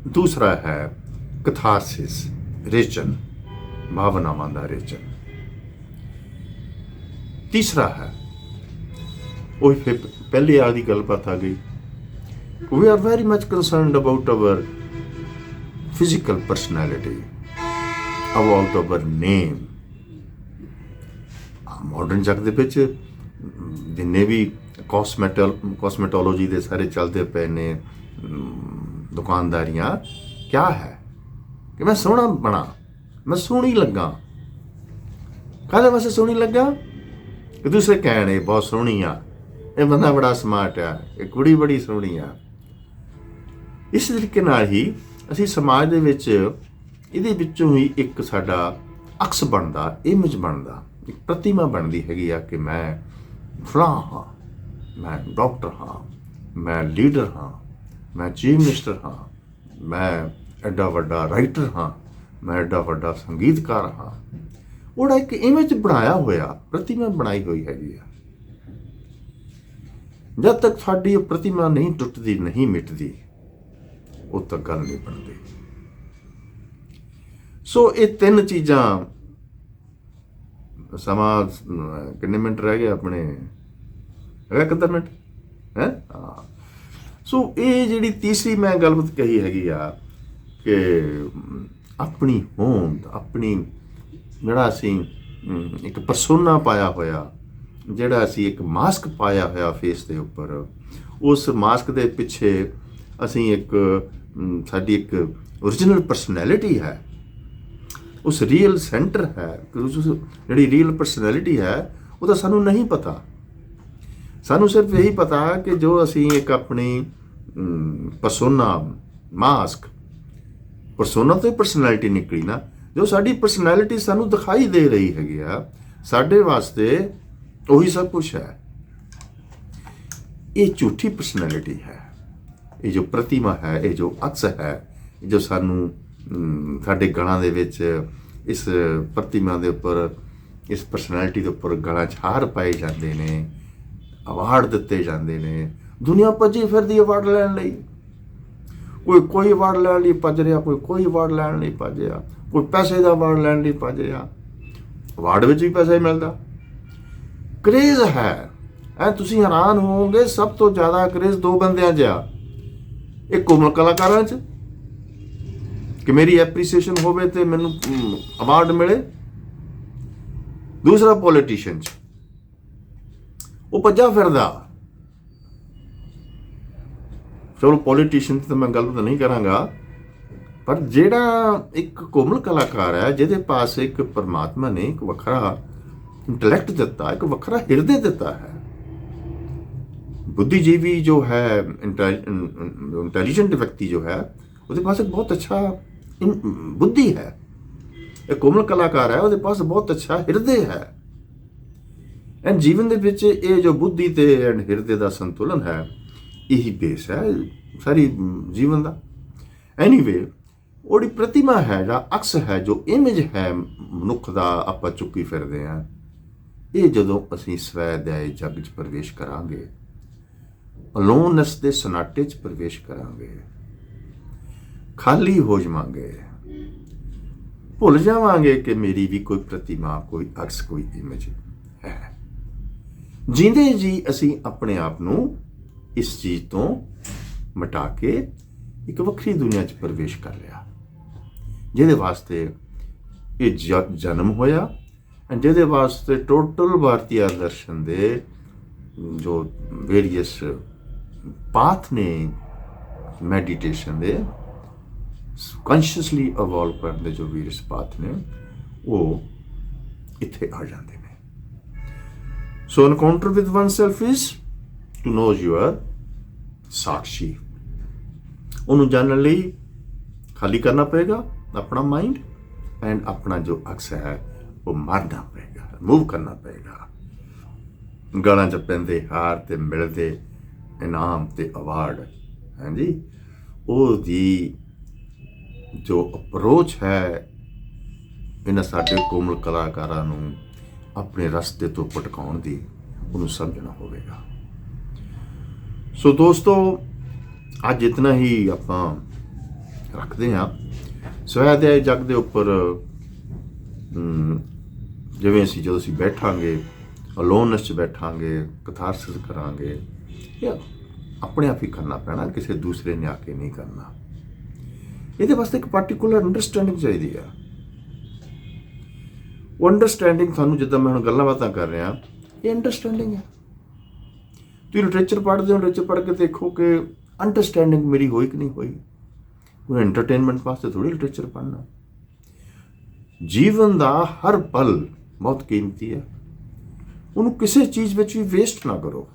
ਦੂਸਰਾ ਹੈ ਕਥਾਰਸਿਸ, ਰੇਚਨ, ਭਾਵਨਾਵਾਂ ਦਾ ਰੇਚਨ। ਤੀਸਰਾ ਹੈ, ਉਹ ਫਿਰ ਪਹਿਲੀ ਵਾਲੀ ਗੱਲਬਾਤ ਆ ਗਈ। We are very much concerned about our physical personality, about our name. Modern ਜਗ ਦੇ ਵਿੱਚ ਜਿੰਨੇ ਵੀ ਕਾਸਮੈਟੋਲੋਜੀ ਦੇ ਸਾਰੇ ਚੱਲਦੇ ਪਏ ਨੇ ਦੁਕਾਨਦਾਰੀਆਂ, ਕਿਆ ਹੈ ਕਿ ਮੈਂ ਸੋਹਣਾ ਬਣਾ, ਮੈਂ ਸੋਹਣੀ ਲੱਗਾ। ਕਾਹਦੇ ਵਾਸਤੇ ਸੋਹਣੀ ਲੱਗਾ? ਕਿ ਦੂਸਰੇ ਕਹਿਣ ਇਹ ਬਹੁਤ ਸੋਹਣੀ ਆ, ਇਹ ਬੰਦਾ ਬੜਾ ਸਮਾਰਟ ਆ, ਇਹ ਕੁੜੀ ਬੜੀ ਸੋਹਣੀ ਆ। ਇਸ ਤਰੀਕੇ ਨਾਲ ਹੀ ਅਸੀਂ ਸਮਾਜ ਦੇ ਵਿੱਚ ਇਹਦੇ ਵਿੱਚੋਂ ਹੀ ਇੱਕ ਸਾਡਾ ਅਕਸ ਬਣਦਾ, ਇਮੇਜ ਬਣਦਾ, ਇੱਕ ਪ੍ਰਤਿਮਾ ਬਣਦੀ ਹੈਗੀ ਆ ਕਿ ਮੈਂ ਫਲਾਂ ਹਾਂ, ਮੈਂ ਡਾਕਟਰ ਹਾਂ, ਮੈਂ ਲੀਡਰ ਹਾਂ, ਮੈਂ ਚੀਫ ਮਿਨਿਸਟਰ ਹਾਂ, ਮੈਂ ਐਡਾ ਵੱਡਾ ਰਾਈਟਰ ਹਾਂ, ਮੈਂ ਐਡਾ ਵੱਡਾ ਸੰਗੀਤਕਾਰ ਹਾਂ। ਉਹਦਾ ਇੱਕ ਇਮੇਜ ਬਣਾਇਆ ਹੋਇਆ, ਪ੍ਰਤਿਮਾ ਬਣਾਈ ਹੋਈ ਹੈਗੀ ਆ। ਜਦ ਤੱਕ ਸਾਡੀ ਉਹ ਪ੍ਰਤਿਮਾ ਨਹੀਂ ਟੁੱਟਦੀ, ਨਹੀਂ ਮਿਟਦੀ, ਉਦ ਤੱਕ ਗੱਲ ਨਹੀਂ ਬਣਦੀ। ਸੋ ਇਹ ਤਿੰਨ ਚੀਜ਼ਾਂ, ਸਮਾਂ ਕਿੰਨੇ ਮਿੰਟ ਰਹਿ ਗਏ ਆਪਣੇ, ਹੈਗਾ ਕਿੰਨਾ ਮਿੰਟ ਹੈ? ਹਾਂ। ਸੋ ਇਹ ਜਿਹੜੀ ਤੀਸਰੀ ਮੈਂ ਗੱਲਬਾਤ ਕਹੀ ਹੈਗੀ ਆ ਕਿ ਆਪਣੀ ਹੋਂਦ, ਆਪਣੀ ਜਿਹੜਾ ਅਸੀਂ ਇੱਕ ਪਰਸੋਨਾ ਪਾਇਆ ਹੋਇਆ, ਜਿਹੜਾ ਅਸੀਂ ਇੱਕ ਮਾਸਕ ਪਾਇਆ ਹੋਇਆ ਫੇਸ ਦੇ ਉੱਪਰ, ਉਸ ਮਾਸਕ ਦੇ ਪਿੱਛੇ ਅਸੀਂ ਇੱਕ ਸਾਡੀ ਇੱਕ ਓਰੀਜਨਲ ਪਰਸਨੈਲਿਟੀ ਹੈ, ਉਸ ਰੀਅਲ ਸੈਂਟਰ ਹੈ, ਉਸ ਜਿਹੜੀ ਰੀਅਲ ਪਰਸਨੈਲਿਟੀ ਹੈ ਉਹਦਾ ਸਾਨੂੰ ਨਹੀਂ ਪਤਾ। ਸਾਨੂੰ ਸਿਰਫ ਇਹੀ ਪਤਾ ਕਿ ਜੋ ਅਸੀਂ ਇੱਕ ਆਪਣੀ ਪਰਸੋਨਾ, ਮਾਸਕ, ਪਰਸੋਨਾ ਤੋਂ ਪਰਸਨੈਲਿਟੀ ਨਿਕਲੀ ਨਾ, ਜੋ ਸਾਡੀ ਪਰਸਨੈਲਿਟੀ ਸਾਨੂੰ ਦਿਖਾਈ ਦੇ ਰਹੀ ਹੈਗੀ ਆ, ਸਾਡੇ ਵਾਸਤੇ ਉਹੀ ਸਭ ਕੁਛ ਹੈ। ਇਹ ਝੂਠੀ ਪਰਸਨੈਲਿਟੀ ਹੈ। ਇਹ ਜੋ ਪ੍ਰਤਿਮਾ ਹੈ, ਇਹ ਜੋ ਅਕਸ ਹੈ, ਜੋ ਸਾਨੂੰ ਸਾਡੇ ਗਲਾਂ ਦੇ ਵਿੱਚ ਇਸ ਪ੍ਰਤਿਮਾ ਦੇ ਉੱਪਰ, ਇਸ ਪਰਸਨੈਲਿਟੀ ਦੇ ਉੱਪਰ ਗਲਾਂ 'ਚ ਹਾਰ ਪਾਏ ਜਾਂਦੇ ਨੇ, ਅਵਾਰਡ ਦਿੱਤੇ ਜਾਂਦੇ ਨੇ। ਦੁਨੀਆ ਭੱਜੀ ਫਿਰਦੀ ਅਵਾਰਡ ਲੈਣ ਲਈ, ਕੋਈ ਅਵਾਰਡ ਲੈਣ ਲਈ ਭੱਜ ਰਿਹਾ, ਕੋਈ ਅਵਾਰਡ ਲੈਣ ਲਈ ਭੱਜ ਰਿਹਾ, ਕੋਈ ਪੈਸੇ ਦਾ ਅਵਾਰਡ ਲੈਣ ਲਈ ਭੱਜ ਰਿਹਾ। ਅਵਾਰਡ ਵਿੱਚ ਵੀ ਪੈਸਾ ਹੀ ਮਿਲਦਾ। ਕਰੇਜ਼ ਹੈ, ਐ ਤੁਸੀਂ ਹੈਰਾਨ ਹੋਵੋਗੇ, ਸਭ ਤੋਂ ਜ਼ਿਆਦਾ ਕਰੇਜ਼ ਦੋ ਬੰਦਿਆਂ 'ਚ ਆ। ਇੱਕ ਕੋਮਲ ਕਲਾਕਾਰਾਂ 'ਚ ਕਿ ਮੇਰੀ ਐਪਰੀਸੀਏਸ਼ਨ ਹੋਵੇ ਤੇ ਮੈਨੂੰ ਅਵਾਰਡ ਮਿਲੇ। ਦੂਸਰਾ ਪੋਲੀਟੀਸ਼ੀਅਨ 'ਚ, ਉਹ ਭੱਜਾ ਫਿਰਦਾ। ਚਲੋ ਪੋਲੀਟੀਸ਼ੀਅਨ ਤੇ ਤਾਂ ਮੈਂ ਗੱਲ ਤਾਂ ਨਹੀਂ ਕਰਾਂਗਾ, ਪਰ ਜਿਹੜਾ ਇੱਕ ਕੋਮਲ ਕਲਾਕਾਰ ਹੈ, ਜਿਹਦੇ ਪਾਸ ਇੱਕ ਪਰਮਾਤਮਾ ਨੇ ਇੱਕ ਵੱਖਰਾ ਇੰਟੈਲੈਕਟ ਦਿੱਤਾ, ਇੱਕ ਵੱਖਰਾ ਹਿਰਦੇ ਦਿੱਤਾ ਹੈ, बुद्धिजीवी जो है, इंटेलिजेंट व्यक्ति जो है, उसके पास एक बहुत अच्छा बुद्धि है। एक कोमल कलाकार है, उसके पास बहुत अच्छा हिरदे है। एंड जीवन ਦੇ ਵਿੱਚ ਇਹ ਜੋ ਬੁੱਧੀ ਤੇ ਐਂਡ ਹਿਰਦੇ ਦਾ ਸੰਤੁਲਨ ਹੈ, ਇਹੀ ਬੇਸ ਹੈ ਸਾਰੀ ਜੀਵਨ ਦਾ। ਐਨੀਵੇ, ਉਹਦੀ ਪ੍ਰਤਿਮਾ ਹੈ, ਜਿਹੜਾ ਅਕਸ ਹੈ, ਜੋ ਇਮੇਜ ਹੈ ਮਨੁੱਖ ਦਾ ਆਪਾਂ ਚੁੱਕੀ ਫਿਰਦੇ ਹਾਂ, ਇਹ ਜਦੋਂ ਅਸੀਂ ਸਵੈ ਦੇ ਜਗ 'ਚ ਪ੍ਰਵੇਸ਼ ਕਰਾਂਗੇ, ਅਲੋਨੈਸ ਦੇ ਸਨਾਟੇ 'ਚ ਪ੍ਰਵੇਸ਼ ਕਰਾਂਗੇ, ਖਾਲੀ ਹੋ ਜਾਵਾਂਗੇ, ਭੁੱਲ ਜਾਵਾਂਗੇ ਕਿ ਮੇਰੀ ਵੀ ਕੋਈ ਪ੍ਰਤਿਮਾ, ਕੋਈ ਅਕਸ, ਕੋਈ ਇਮੇਜ ਹੈ। ਜਿੰਦੇ ਜੀ ਅਸੀਂ ਆਪਣੇ ਆਪ ਨੂੰ ਇਸ ਚੀਜ਼ ਤੋਂ ਮਿਟਾ ਕੇ ਇੱਕ ਵੱਖਰੀ ਦੁਨੀਆ 'ਚ ਪ੍ਰਵੇਸ਼ ਕਰ ਲਿਆ, ਜਿਹਦੇ ਵਾਸਤੇ ਇਹ ਜਨਮ ਹੋਇਆ, ਜਿਹਦੇ ਵਾਸਤੇ ਟੋਟਲ ਭਾਰਤੀ ਦਰਸ਼ਨ ਦੇ ਜੋ ਵੇਰੀਅਸ ਪਾਥ ਨੇ ਮੈਡੀਟੇਸ਼ਨ ਦੇ, ਕੌਨਸ਼ੀਅਸਲੀ ਇਵੋਲਵ ਕਰਨ ਦੇ ਜੋ ਵੇਰੀਅਸ ਪਾਥ ਨੇ, ਉਹ ਇੱਥੇ ਆ ਜਾਂਦੇ ਨੇ। So encounter with one self is to know your ਸਾਕਸ਼ੀ। ਉਹਨੂੰ ਜਾਣਨ ਲਈ ਖਾਲੀ ਕਰਨਾ ਪਏਗਾ ਆਪਣਾ ਮਾਈਂਡ, ਐਂਡ ਆਪਣਾ ਜੋ ਅਕਸ ਹੈ ਉਹ ਮਾਰਨਾ ਪਏਗਾ, ਰਿਮੂਵ ਕਰਨਾ ਪਏਗਾ। ਗਲਾਂ 'ਚ ਪੈਂਦੇ ਹਾਰ ਤੇ ਮਿਲਦੇ ਇਨਾਮ ਤੇ ਅਵਾਰਡ, ਹਾਂਜੀ, ਉਹਦੀ ਜੋ ਅਪਰੋਚ ਹੈ ਇਹਨਾਂ ਸਾਡੇ ਕੋਮਲ ਕਲਾਕਾਰਾਂ ਨੂੰ ਆਪਣੇ ਰਸਤੇ ਤੋਂ ਭਟਕਾਉਣ ਦੀ, ਉਹਨੂੰ ਸਮਝਣਾ ਹੋਵੇਗਾ। ਸੋ ਦੋਸਤੋ, ਅੱਜ ਇਤਨਾ ਹੀ ਆਪਾਂ ਰੱਖਦੇ ਹਾਂ। ਸਵੈ ਦੇ ਜਗ ਦੇ ਉੱਪਰ ਜਿਵੇਂ ਅਸੀਂ ਜਦੋਂ ਅਸੀਂ ਬੈਠਾਂਗੇ, ਅਲੋਨੈਸ 'ਚ ਬੈਠਾਂਗੇ, ਕਥਾਰਸਿਸ ਕਰਾਂਗੇ, ਇਹ ਆਪਣੇ ਆਪ ਹੀ ਕਰਨਾ ਪੈਣਾ, ਕਿਸੇ ਦੂਸਰੇ ਨੇ ਆ ਕੇ ਨਹੀਂ ਕਰਨਾ। ਇਹਦੇ ਵਾਸਤੇ ਇੱਕ ਪਾਰਟੀਕੂਲਰ ਅੰਡਰਸਟੈਂਡਿੰਗ ਚਾਹੀਦੀ ਆ। ਉਹ ਅੰਡਰਸਟੈਂਡਿੰਗ ਤੁਹਾਨੂੰ, ਜਿੱਦਾਂ ਮੈਂ ਹੁਣ ਗੱਲਾਂ ਬਾਤਾਂ ਕਰ ਰਿਹਾ, ਇਹ ਅੰਡਰਸਟੈਂਡਿੰਗ ਹੈ। ਤੁਸੀਂ ਲਿਟਰੇਚਰ ਪੜ੍ਹਦੇ ਹੋ, ਲਿਟਰੇਚਰ ਪੜ੍ਹ ਕੇ ਦੇਖੋ ਕਿ ਅੰਡਰਸਟੈਂਡਿੰਗ ਮੇਰੀ ਹੋਈ ਕਿ ਨਹੀਂ ਹੋਈ। ਕੋਈ ਐਂਟਰਟੇਨਮੈਂਟ ਵਾਸਤੇ ਥੋੜ੍ਹੀ ਲਿਟਰੇਚਰ ਪੜ੍ਹਨਾ। ਜੀਵਨ ਦਾ ਹਰ ਪਲ ਬਹੁਤ ਕੀਮਤੀ ਹੈ, ਉਹਨੂੰ ਕਿਸੇ ਚੀਜ਼ ਵਿੱਚ ਵੀ ਵੇਸਟ ਨਾ ਕਰੋ।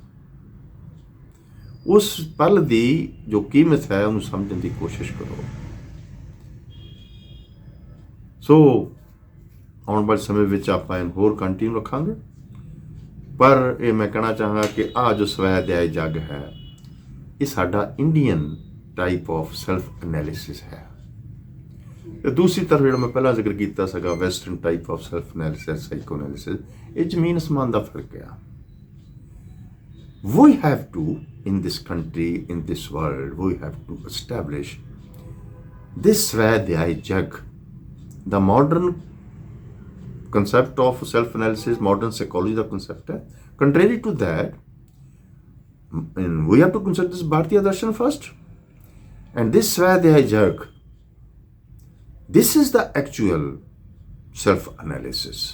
ਉਸ ਪਲ ਦੀ ਜੋ ਕੀਮਤ ਹੈ ਉਹਨੂੰ ਸਮਝਣ ਦੀ ਕੋਸ਼ਿਸ਼ ਕਰੋ। ਸੋ ਆਉਣ ਵਾਲੇ ਸਮੇਂ ਵਿੱਚ ਆਪਾਂ ਇਹਨੂੰ ਹੋਰ ਕੰਟੀਨਿਊ ਰੱਖਾਂਗੇ, ਪਰ ਇਹ ਮੈਂ ਕਹਿਣਾ ਚਾਹਾਂਗਾ ਕਿ ਆਹ ਜੋ ਸਵੈ ਅਧਿਆਇ ਜਗ ਹੈ, ਇਹ ਸਾਡਾ Indian type of self analysis ਹੈ। ਤੇ ਦੂਸਰੀ ਤਰਫ ਜਿਹੜਾ ਮੈਂ ਪਹਿਲਾਂ ਜ਼ਿਕਰ ਕੀਤਾ ਸੀਗਾ western type of self analysis psycho analysis, ਇਹ ਜ਼ਮੀਨ ਅਸਮਾਨ ਦਾ ਫਰਕ ਆ। We have to, in this country, in this world, we have to establish this Swadhyay Jag, the modern concept of self-analysis, modern psychology, the concept. Contrary to that, and we have to consider this Bharatiya Darshan first. And this Swadhyay Jag, this is the actual self-analysis.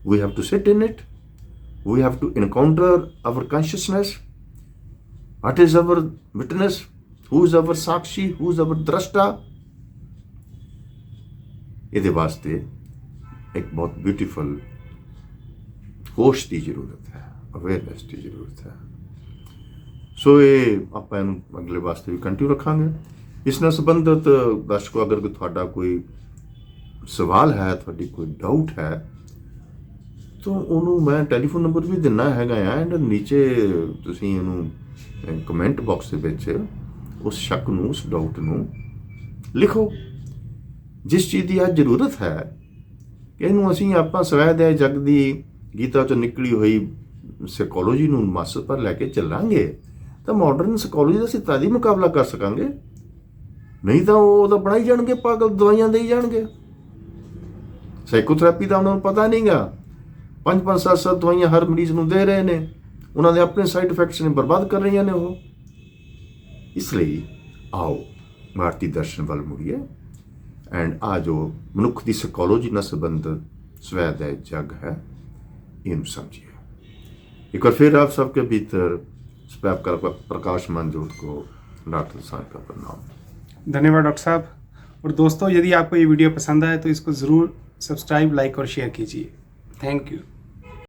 We have to sit in it. We have to encounter our consciousness. What is our witness? Who is our Sakshi? Who is our Drashta? ਇਹਦੇ ਵਾਸਤੇ ਇੱਕ ਬਹੁਤ ਬਿਊਟੀਫੁਲ ਹੋਸ਼ ਦੀ ਜ਼ਰੂਰਤ ਹੈ, ਅਵੇਅਰਨੈਸ ਦੀ ਜ਼ਰੂਰਤ ਹੈ। ਸੋ ਇਹ ਆਪਾਂ ਇਹਨੂੰ ਅਗਲੇ ਵਾਸਤੇ ਵੀ ਕੰਟੀਨਿਊ ਰੱਖਾਂਗੇ। ਇਸ ਨਾਲ ਸੰਬੰਧਿਤ ਦਰਸ਼ਕੋ, ਅਗਰ ਤੁਹਾਡਾ ਕੋਈ ਸਵਾਲ ਹੈ, ਤੁਹਾਡੀ ਕੋਈ ਡਾਊਟ ਹੈ, ਤਾਂ ਉਹਨੂੰ ਮੈਂ ਟੈਲੀਫੋਨ ਨੰਬਰ ਵੀ ਦਿੰਨਾ ਹੈਗਾ ਆ, ਐਂਡ ਨੀਚੇ ਤੁਸੀਂ ਇਹਨੂੰ ਕਮੈਂਟ ਬਾਕਸ ਦੇ ਵਿੱਚ ਉਸ ਸ਼ੱਕ ਨੂੰ, ਉਸ ਡਾਊਟ ਨੂੰ ਲਿਖੋ। ਜਿਸ ਚੀਜ਼ ਦੀ ਅੱਜ ਜ਼ਰੂਰਤ ਹੈ ਕਿ ਇਹਨੂੰ ਅਸੀਂ ਆਪਾਂ ਸਵੈਧਿਆਏ ਜਗ ਦੀ ਗੀਤਾ 'ਚੋਂ ਨਿਕਲੀ ਹੋਈ ਸਾਈਕੋਲੋਜੀ ਨੂੰ ਮਾਸਟਰ ਪਰ ਲੈ ਕੇ ਚੱਲਾਂਗੇ ਤਾਂ ਮਾਡਰਨ ਸਾਈਕੋਲੋਜੀ ਦਾ ਅਸੀਂ ਤਦ ਹੀ ਮੁਕਾਬਲਾ ਕਰ ਸਕਾਂਗੇ। ਨਹੀਂ ਤਾਂ ਉਹ ਤਾਂ ਬਣਾਈ ਜਾਣਗੇ ਪਾਗਲ, ਦਵਾਈਆਂ ਦੇਈ ਜਾਣਗੇ। ਸਾਈਕੋਥੈਰੇਪੀ ਦਾ ਉਹਨਾਂ ਨੂੰ ਪਤਾ ਨਹੀਂ ਗਾ, 5-5 7 ਦਵਾਈਆਂ ਹਰ ਮਰੀਜ਼ ਨੂੰ ਦੇ ਰਹੇ ਨੇ, ਉਹਨਾਂ ਦੇ ਆਪਣੇ ਸਾਈਡ ਇਫੈਕਟਸ ਨੇ, ਬਰਬਾਦ ਕਰ ਰਹੀਆਂ ਨੇ ਉਹ। ਇਸ ਲਈ ਆਓ ਭਾਰਤੀ ਦਰਸ਼ਨ ਵੱਲ ਮੁੜੀਏ ਐਂਡ ਆ ਜੋ ਮਨੁੱਖ ਦੀ ਸਾਈਕੋਲੋਜੀ ਨਾਲ ਸੰਬੰਧਿਤ ਸਵੈਧਿਆਏ ਜਗ ਹੈ, ਇਹਨੂੰ ਸਮਝੀਏ। एक बार फिर आप सबके भीतर प्रकाशमान ज्योत को डॉक्टर साहब का प्रणाम। धन्यवाद डॉक्टर साहब। और दोस्तों, यदि आपको ये वीडियो पसंद आए तो इसको ज़रूर सब्सक्राइब, लाइक और शेयर कीजिए। Thank you.